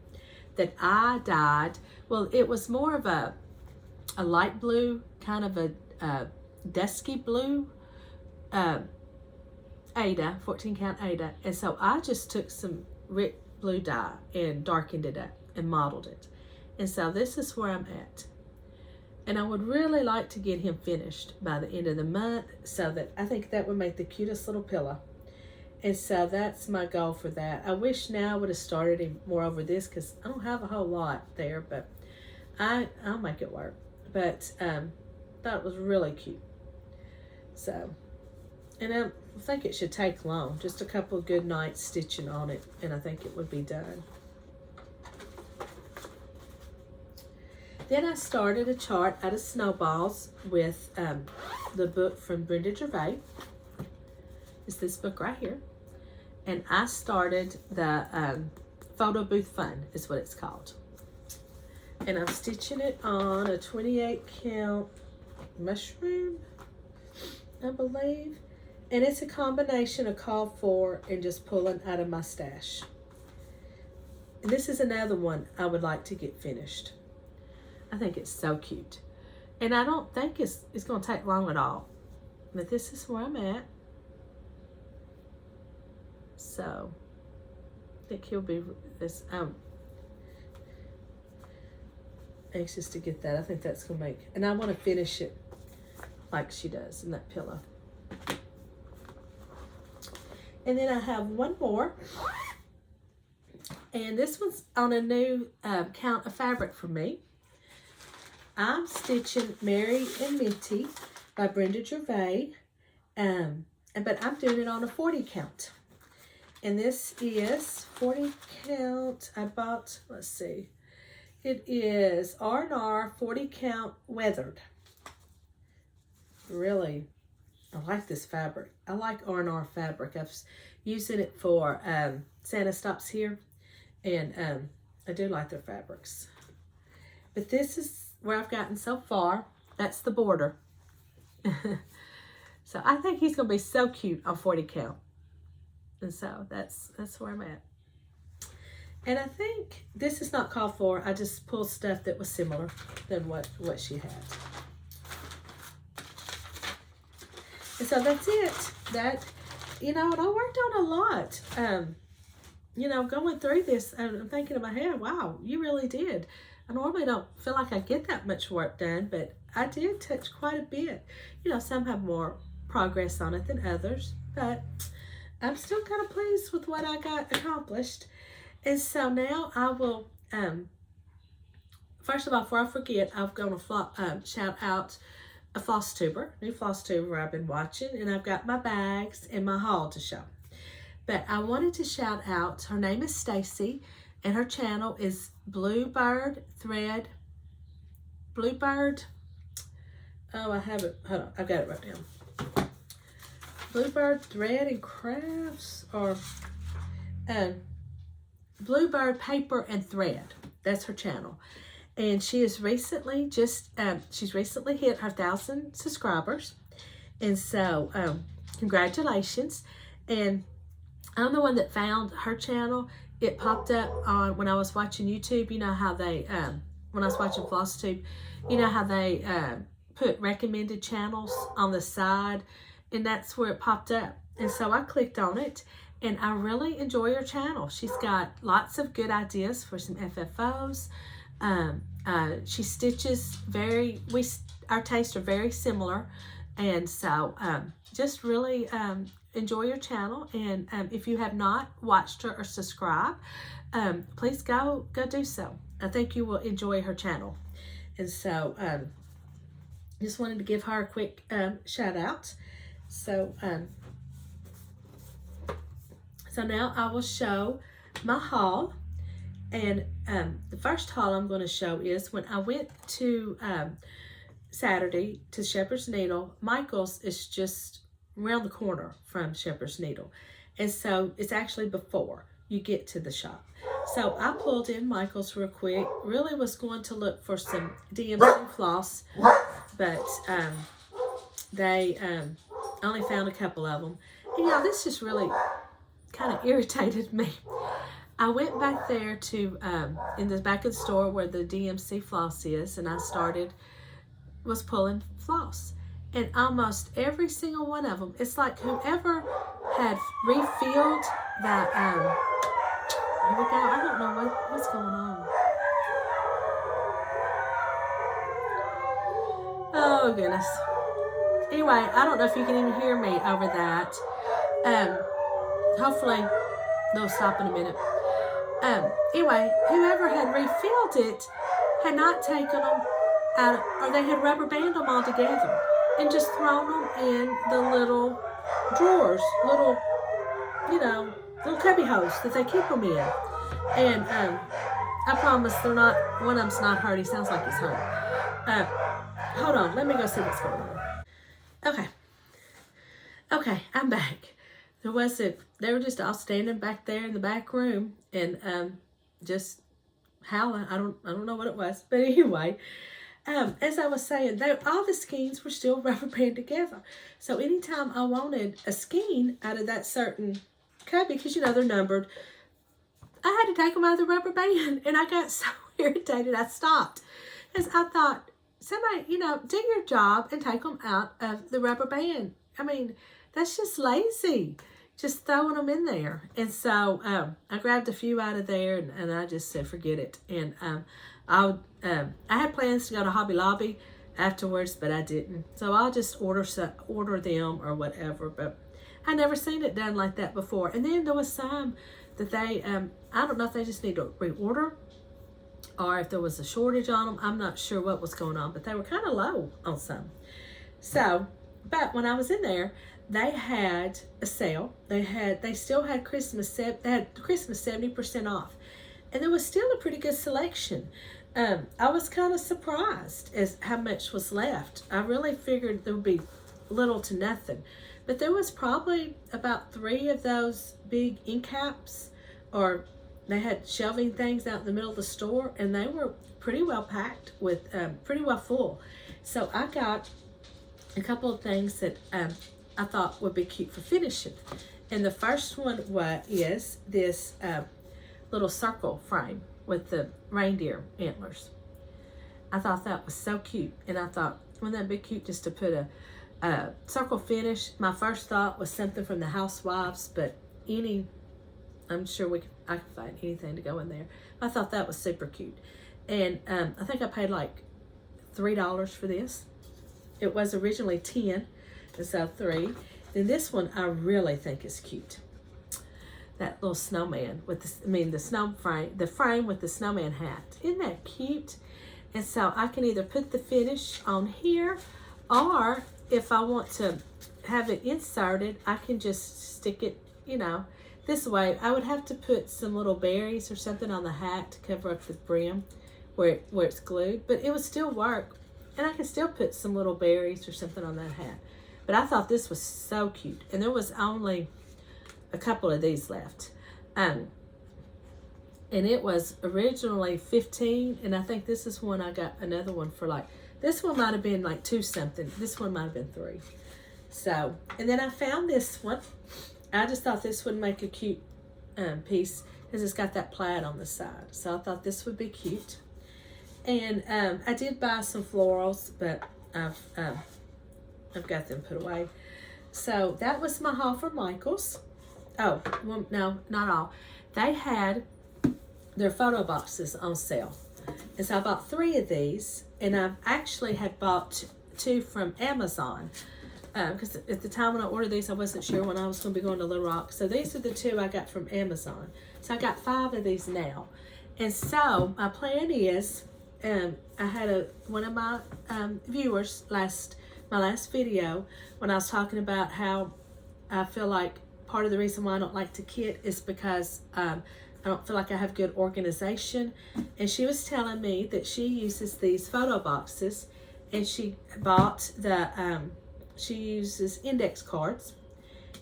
that I dyed. Well, it was more of a light blue, kind of a dusky blue, Ada, 14 count Ada. And so I just took some rich blue dye and darkened it up and modeled it. And so this is where I'm at. And I would really like to get him finished by the end of the month, so that I think that would make the cutest little pillow. And so that's my goal for that. I wish now I would have started him more over this, because I don't have a whole lot there, but I'll make it work. But thought it was really cute. So, and I think it should take long, just a couple of good nights stitching on it, and I think it would be done. Then I started a chart out of snowballs with the book from Brenda Gervais. It's this book right here. And I started the Photo Booth Fun, is what it's called. And I'm stitching it on a 28 count mushroom, I believe. And it's a combination of called for and just pulling out of my stash. And this is another one I would like to get finished. I think it's so cute. And I don't think it's going to take long at all. But this is where I'm at. So, I think he'll be this. I'm anxious to get that. I think that's going to make, and I want to finish it like she does in that pillow. And then I have one more. And this one's on a new count of fabric for me. I'm stitching Mary and Minty by Brenda Gervais, but I'm doing it on a 40 count. And this is 40 count. I bought, let's see, it is R&R 40 count weathered. Really, I like this fabric. I like R&R fabric. I've using it for Santa Stops Here, and I do like their fabrics. But this is where I've gotten so far. That's the border. So I think he's going to be so cute on 40 count. And so that's where I'm at. And I think this is not called for. I just pulled stuff that was similar than what she had. And so that's it. That, you know, and I worked on a lot. You know, going through this, I'm thinking in my head, wow, you really did. I normally don't feel like I get that much work done, but I did touch quite a bit. You know, some have more progress on it than others, but I'm still kind of pleased with what I got accomplished. And so now I will, first of all, before I forget, I'm going to shout out a new Flosstuber I've been watching, and I've got my bags and my haul to show. But I wanted to shout out, her name is Stacy, and her channel is Bluebird, oh, I have it, hold on, I've got it right down. Bluebird Thread and Crafts, or Bluebird Paper and Thread. That's her channel. And she has recently she's recently hit her 1,000 subscribers. And so, congratulations. And I'm the one that found her channel. It popped up on, when I was watching YouTube, you know how they, when I was watching Flosstube, you know how they put recommended channels on the side, and that's where it popped up. And so I clicked on it, and I really enjoy her channel. She's got lots of good ideas for some FFOs. She stitches our tastes are very similar, and so just really enjoy your channel. And if you have not watched her or subscribed, please go do so. I think you will enjoy her channel. And so just wanted to give her a quick shout out. So so now I will show my haul. And the first haul I'm going to show is when I went to Saturday to Shepherd's Needle. Michael's is just around the corner from Shepherd's Needle. And so it's actually before you get to the shop. So I pulled in Michael's real quick. Really was going to look for some DMC floss, but they only found a couple of them. And y'all, this just really kind of irritated me. I went back there to in the back of the store where the DMC floss is, and I was pulling floss, and almost every single one of them, it's like whoever had refilled that here we go, I don't know what's going on. Oh goodness. Anyway, I don't know if you can even hear me over that. Hopefully they'll stop in a minute. Anyway, whoever had refilled it had not taken them out, or they had rubber banded them all together and just thrown them in the little drawers, little cubby holes that they keep them in. And I promise they're not, one of them's not hurt. He sounds like he's hurt. Hold on, let me go see what's going on. Okay, I'm back. They were just all standing back there in the back room and just howling. I don't know what it was, but anyway, as I was saying, all the skeins were still rubber banded together. So anytime I wanted a skein out of that certain cubby, because they're numbered, I had to take them out of the rubber band, and I got so irritated I stopped, because I thought, somebody, do your job and take them out of the rubber band. I mean, that's just lazy, just throwing them in there. And so I grabbed a few out of there, and I just said, forget it. And I had plans to go to Hobby Lobby afterwards, but I didn't. So I'll just order them or whatever. But I never seen it done like that before. And then there was some that they, I don't know if they just need to reorder or if there was a shortage on them. I'm not sure what was going on, but they were kind of low on some. So, but when I was in there, they had a sale. They still had Christmas 70% off. And there was still a pretty good selection. I was kind of surprised as how much was left. I really figured there would be little to nothing. But there was probably about 3 of those big end caps, or they had shelving things out in the middle of the store, and they were pretty well packed with, pretty well full. So I got a couple of things that I thought would be cute for finishing. And the first one is this little circle frame with the reindeer antlers. I thought that was so cute, and I thought, wouldn't that be cute just to put a circle finish? My first thought was something from the Housewives, but I'm sure I could find anything to go in there. I thought that was super cute. And I think I paid like $3 for this. It was originally 10, and so 3. Then this one I really think is cute. That little snowman with the frame with the snowman hat. Isn't that cute? And so I can either put the finish on here, or if I want to have it inserted, I can just stick it, this way. I would have to put some little berries or something on the hat to cover up the brim where it's glued, but it would still work. And I can still put some little berries or something on that hat. But I thought this was so cute. And there was only a couple of these left. And it was originally 15, and I think this is one I got another one for like, this one might have been like 2 something. This one might have been 3. So, and then I found this one. I just thought this would make a cute piece because it's got that plaid on the side. So I thought this would be cute. And I did buy some florals, but I've got them put away. So that was my haul for Michael's. Oh, well, no, not all. They had their photo boxes on sale. And so I bought 3 of these, and I actually had bought 2 from Amazon. Because at the time when I ordered these, I wasn't sure when I was going to be going to Little Rock. So these are the 2 I got from Amazon. So I got 5 of these now. And so my plan is, I had one of my viewers my last video when I was talking about how I feel like part of the reason why I don't like to kit is because I don't feel like I have good organization. And she was telling me that she uses these photo boxes, and she bought she uses index cards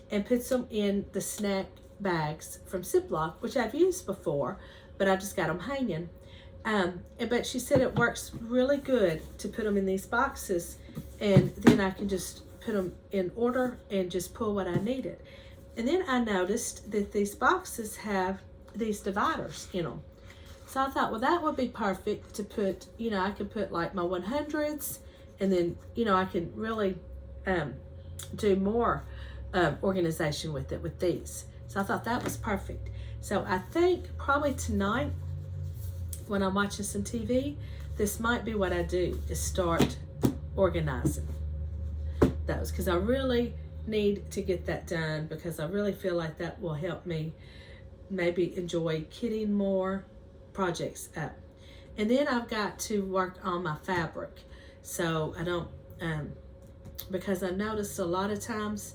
and puts them in the snack bags from Ziploc, which I've used before, but I just got them hanging. But she said it works really good to put them in these boxes, and then I can just put them in order and just pull what I needed. And then I noticed that these boxes have these dividers in them. So I thought, well, that would be perfect to put, I could put like my 100s, and then, I can really do more organization with it with these. So I thought that was perfect. So I think probably tonight when I'm watching some TV, this might be what I do, is start organizing those, because I really need to get that done, because I really feel like that will help me maybe enjoy kitting more projects up. And then I've got to work on my fabric, so I don't because I noticed a lot of times,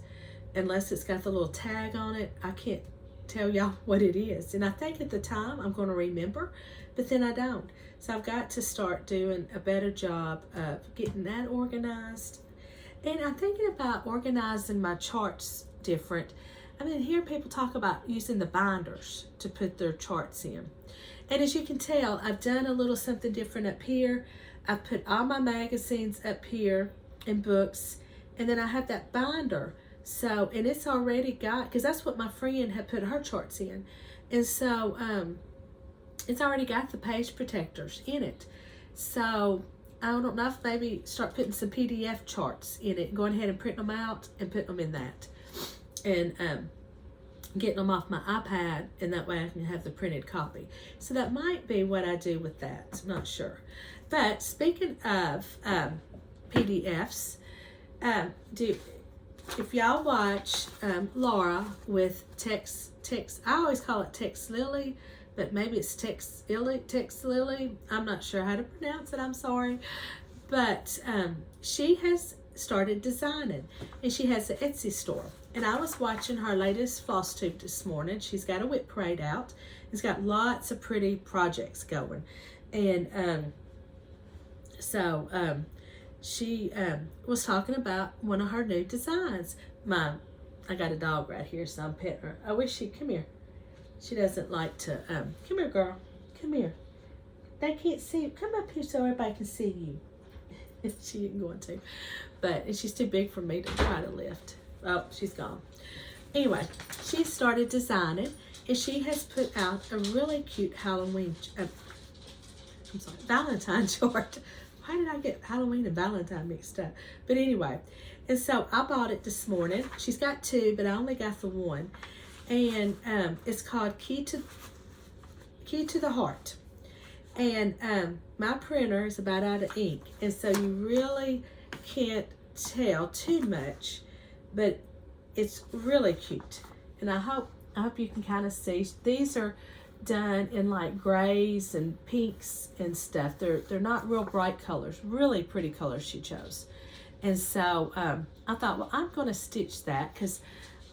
unless it's got the little tag on it, I can't tell y'all what it is. And I think at the time I'm going to remember, but then I don't. So I've got to start doing a better job of getting that organized. And I'm thinking about organizing my charts different. I mean, hear people talk about using the binders to put their charts in. And as you can tell, I've done a little something different up here. I've put all my magazines up here and books, and then I have that binder. So, and it's already got, because that's what my friend had put her charts in. And so, it's already got the page protectors in it. So, I don't know if maybe start putting some PDF charts in it, going ahead and printing them out and putting them in that. And getting them off my iPad, and that way I can have the printed copy. So that might be what I do with that. I'm not sure. But speaking of PDFs, if y'all watch Laura with Text, I always call it Text Lily, but maybe it's Text Lily. I'm not sure how to pronounce it. I'm sorry. But she has started designing, and she has an Etsy store. And I was watching her latest Flosstube this morning. She's got a whip parade out. It's got lots of pretty projects going. And she was talking about one of her new designs. I got a dog right here, so I'm petting her. I wish she'd come here. She doesn't like to, come here, girl. Come here. They can't see you. Come up here so everybody can see you. She isn't going to. But she's too big for me to try to lift. Oh, she's gone. Anyway, she started designing, and she has put out a really cute Valentine chart. Why did I get Halloween and Valentine mixed up? But anyway, and so I bought it this morning. She's got two, but I only got the one. And it's called Key to the Heart. And my printer is about out of ink, and so you really can't tell too much, but it's really cute. And I hope you can kind of see. These are done in like grays and pinks and stuff. They're not real bright colors, really pretty colors she chose. And so I thought, well, I'm going to stitch that, because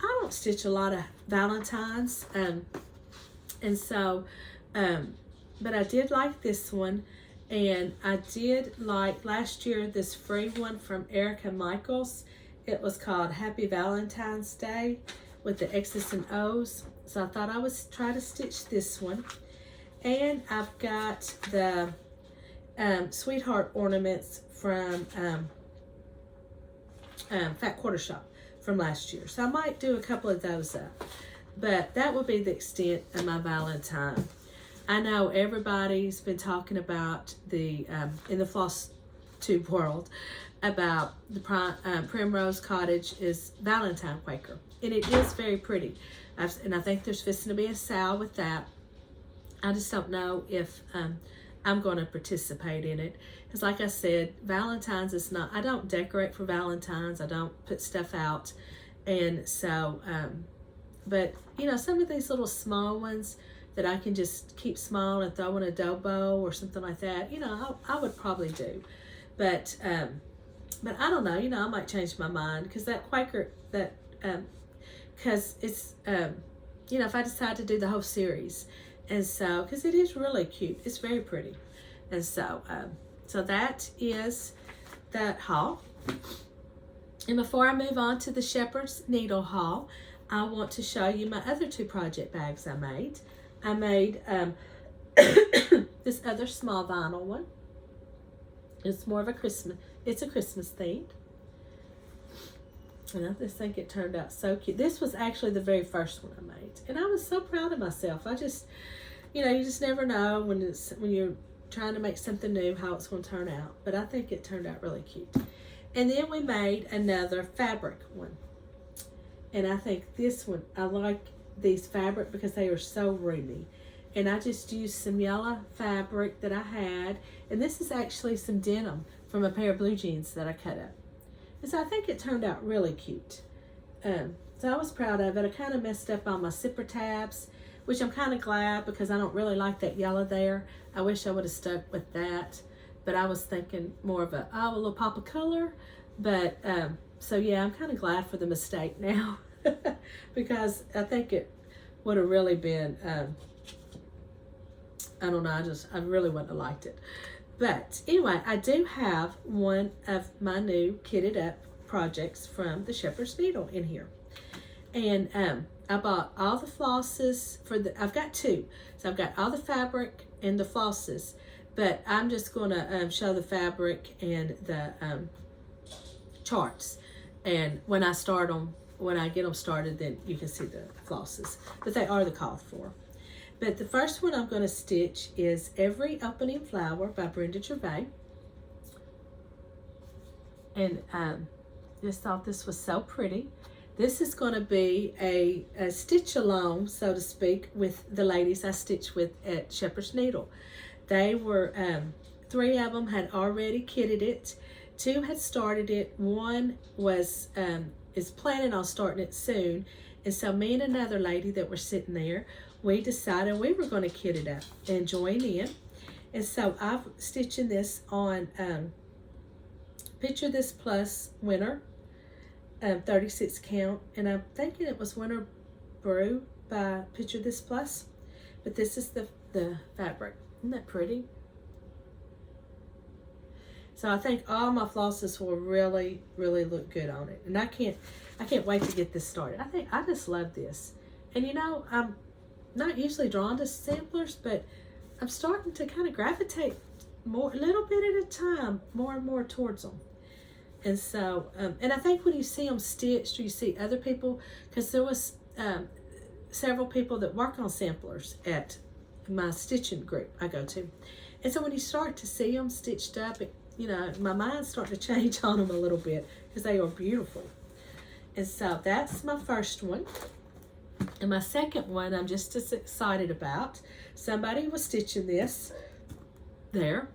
I don't stitch a lot of Valentines. And so, but I did like this one, and I did like last year this free one from Erica Michaels. It was called Happy Valentine's Day with the X's and O's. So I thought I would try to stitch this one. And I've got the Sweetheart ornaments from Fat Quarter Shop from last year. So I might do a couple of those up. But that will be the extent of my Valentine. I know everybody's been talking about the, in the Flosstube world, about the Primrose Cottage is Valentine Quaker. And it is very pretty. And I think there's fixing to be a sale with that. I just don't know if I'm going to participate in it. Because like I said, Valentine's is not, I don't decorate for Valentine's. I don't put stuff out. And so, but you know, some of these little small ones that I can just keep small and throw in a dough bowl or something like that, you know, I would probably do. But I don't know, you know, I might change my mind, because that Quaker, that, because it's, you know, if I decide to do the whole series, And so, because it is really cute, it's very pretty. And so, so that is that haul. And before I move on to the Shepherd's Needle haul, I want to show you my other 2 project bags I made. I made this other small vinyl one. It's more of a Christmas, it's a Christmas themed. And I just think it turned out so cute. This was actually the very first one I made. And I was so proud of myself. I just, you just never know when you're trying to make something new how it's going to turn out. But I think it turned out really cute. And then we made another fabric one. And I think this one, I like these fabric because they are so roomy. And I just used some yellow fabric that I had. And this is actually some denim from a pair of blue jeans that I cut up. And so I think it turned out really cute. So I was proud of it. I kind of messed up on my zipper tabs, which I'm kind of glad because I don't really like that yellow there. I wish I would have stuck with that. But I was thinking more of a little pop of color. But, so yeah, I'm kind of glad for the mistake now. Because I think it would have really been, I don't know, I really wouldn't have liked it. But anyway, I do have one of my new kitted up projects from the Shepherd's Needle in here. And I bought all the flosses I've got 2. So I've got all the fabric and the flosses. But I'm just going to show the fabric and the charts. And when I get them started, then you can see the flosses. But they are the called for. But the first one I'm going to stitch is Every Opening Flower by Brenda Gervais. And just thought this was so pretty. This is going to be a stitch along, so to speak, with the ladies I stitched with at Shepherd's Needle. They were, 3 of them had already kitted it. 2 had started it. 1 was is planning on starting it soon. And so me and another lady that were sitting there, we decided we were going to kit it up and join in. And so I'm stitching this on Picture This Plus Winter 36 count. And I'm thinking it was Winter Brew by Picture This Plus. But this is the fabric. Isn't that pretty? So I think all my flosses will really, really look good on it. And I can't wait to get this started. I just love this. And I'm not usually drawn to samplers, but I'm starting to kind of gravitate a little bit at a time, more and more towards them. And so, and I think when you see them stitched, or you see other people, because there was several people that work on samplers at my stitching group I go to. And so when you start to see them stitched up, my mind's starting to change on them a little bit because they are beautiful. And so that's my first one. And my second one I'm just as excited about. Somebody was stitching this there,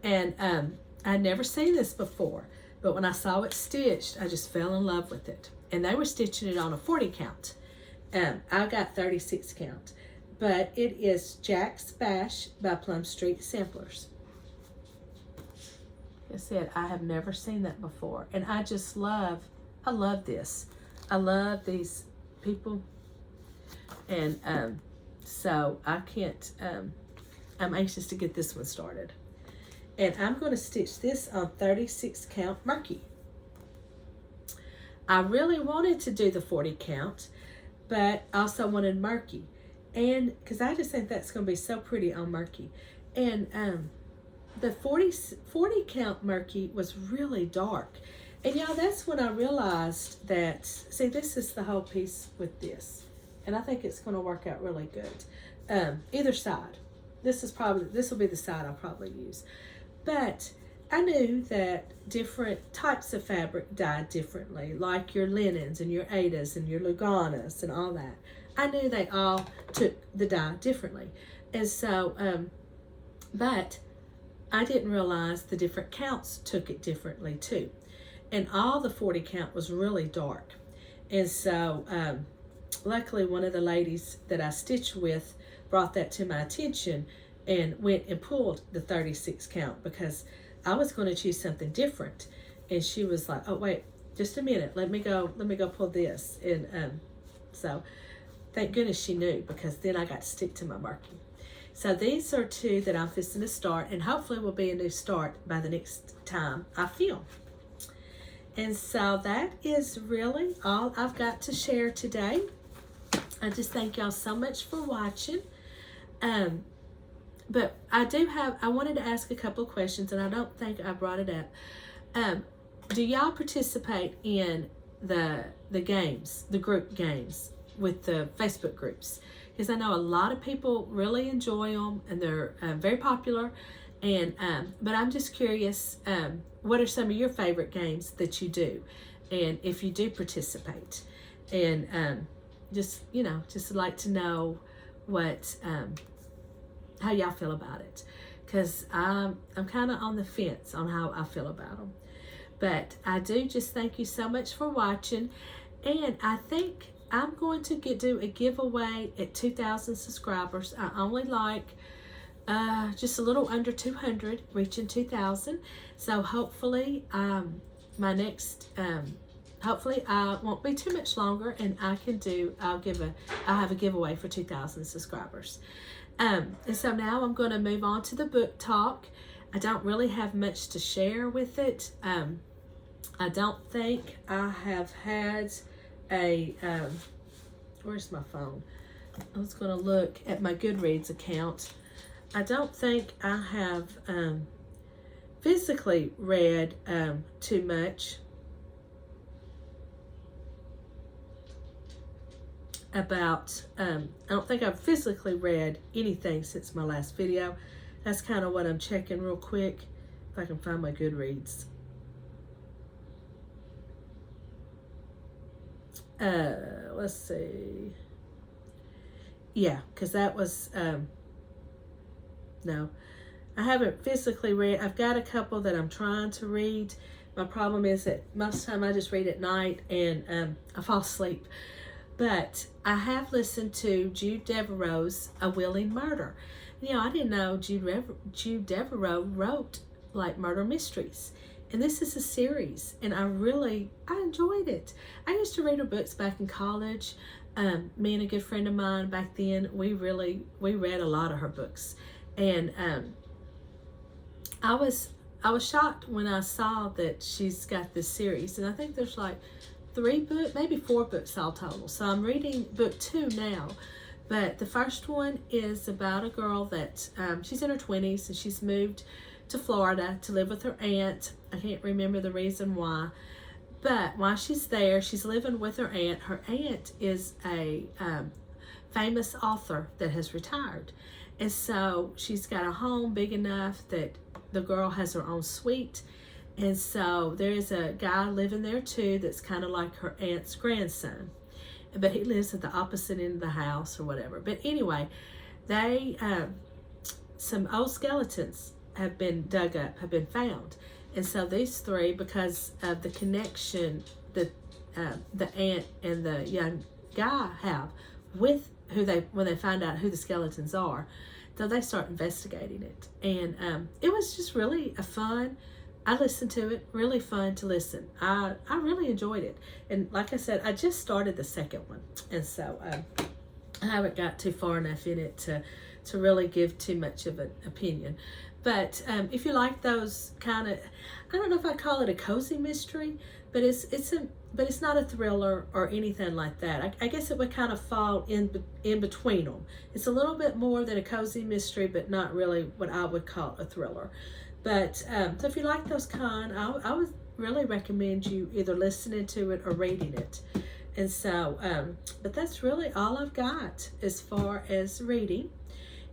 and I'd never seen this before. But when I saw it stitched, I just fell in love with it. And they were stitching it on a 40 count. I got 36 count. But it is Jack's Bash by Plum Street Samplers. Like I said, I have never seen that before. And I love this. I love these people. And so I can't, I'm anxious to get this one started. And I'm going to stitch this on 36 count Murky. I really wanted to do the 40 count, but also wanted Murky. And because I just think that's going to be so pretty on Murky. And the 40 count Murky was really dark. And y'all, that's when I realized that, see, this is the whole piece with this. And I think it's going to work out really good. Either side. This will be the side I'll probably use. But I knew that different types of fabric dyed differently, like your linens and your Aidas and your Luganas and all that. I knew they all took the dye differently. And so, but I didn't realize the different counts took it differently too. And all the 40 count was really dark. And so, luckily one of the ladies that I stitched with brought that to my attention and went and pulled the 36 count because I was going to choose something different. And she was like, oh, wait, just a minute. Let me go pull this. And so thank goodness she knew, because then I got to stick to my marking. So these are 2 that I'm fixing to start, and hopefully will be a new start by the next time I film. And so that is really all I've got to share today. I just thank y'all so much for watching. But I wanted to ask a couple of questions, and I don't think I brought it up. Do y'all participate in the games, the group games with the Facebook groups? Because I know a lot of people really enjoy them, and they're very popular. And but I'm just curious, what are some of your favorite games that you do, and if you do participate, and just like to know what how y'all feel about it, because I'm kind of on the fence on how I feel about them. But I do just thank you so much for watching, and I think I'm going to do a giveaway at 2,000 subscribers. I only like just a little under 200, reaching 2,000. So hopefully my next hopefully I won't be too much longer, and I'll have a giveaway for 2,000 subscribers. And so now I'm going to move on to the book talk. I don't really have much to share with it. I don't think I have had a where's my phone? I was going to look at my Goodreads account. I don't think I have physically read too much about, I don't think I've physically read anything since my last video. That's kind of what I'm checking real quick, if I can find my Goodreads. Let's see. Yeah, because that was, no, I haven't physically read. I've got a couple that I'm trying to read. My problem is that most of the time I just read at night, and I fall asleep. But I have listened to Jude Devereaux's A Willing Murder. I didn't know Jude Devereaux wrote like murder mysteries. And this is a series, and I enjoyed it. I used to read her books back in college. Me and a good friend of mine back then, we read a lot of her books. And I was shocked when I saw that she's got this series, and I think there's like 3 books, maybe 4 books all total. So I'm reading book 2 now. But the first one is about a girl that she's in her 20s, and she's moved to Florida to live with her aunt. I can't remember the reason why, but while she's there, she's living with her aunt. Her aunt is a famous author that has retired, and so she's got a home big enough that the girl has her own suite. And so there's a guy living there too that's kind of like her aunt's grandson, but he lives at the opposite end of the house or whatever. But anyway, they some old skeletons have been dug up, have been found. And so these 3, because of the connection that the aunt and the young guy have with when they find out who the skeletons are, so they start investigating it. And it was just really I listened to it, really fun to listen. I really enjoyed it. And like I said, I just started the second one. And so I haven't got too far enough in it to really give too much of an opinion. But if you like those kind of, I don't know if I call it a cozy mystery, but it's not a thriller or anything like that. I guess it would kind of fall in between them. It's a little bit more than a cozy mystery, but not really what I would call a thriller. But so if you like those kind, I would really recommend you either listening to it or reading it. And so, but that's really all I've got as far as reading.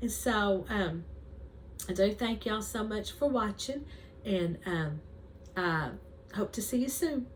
And so, I do thank y'all so much for watching, and I hope to see you soon.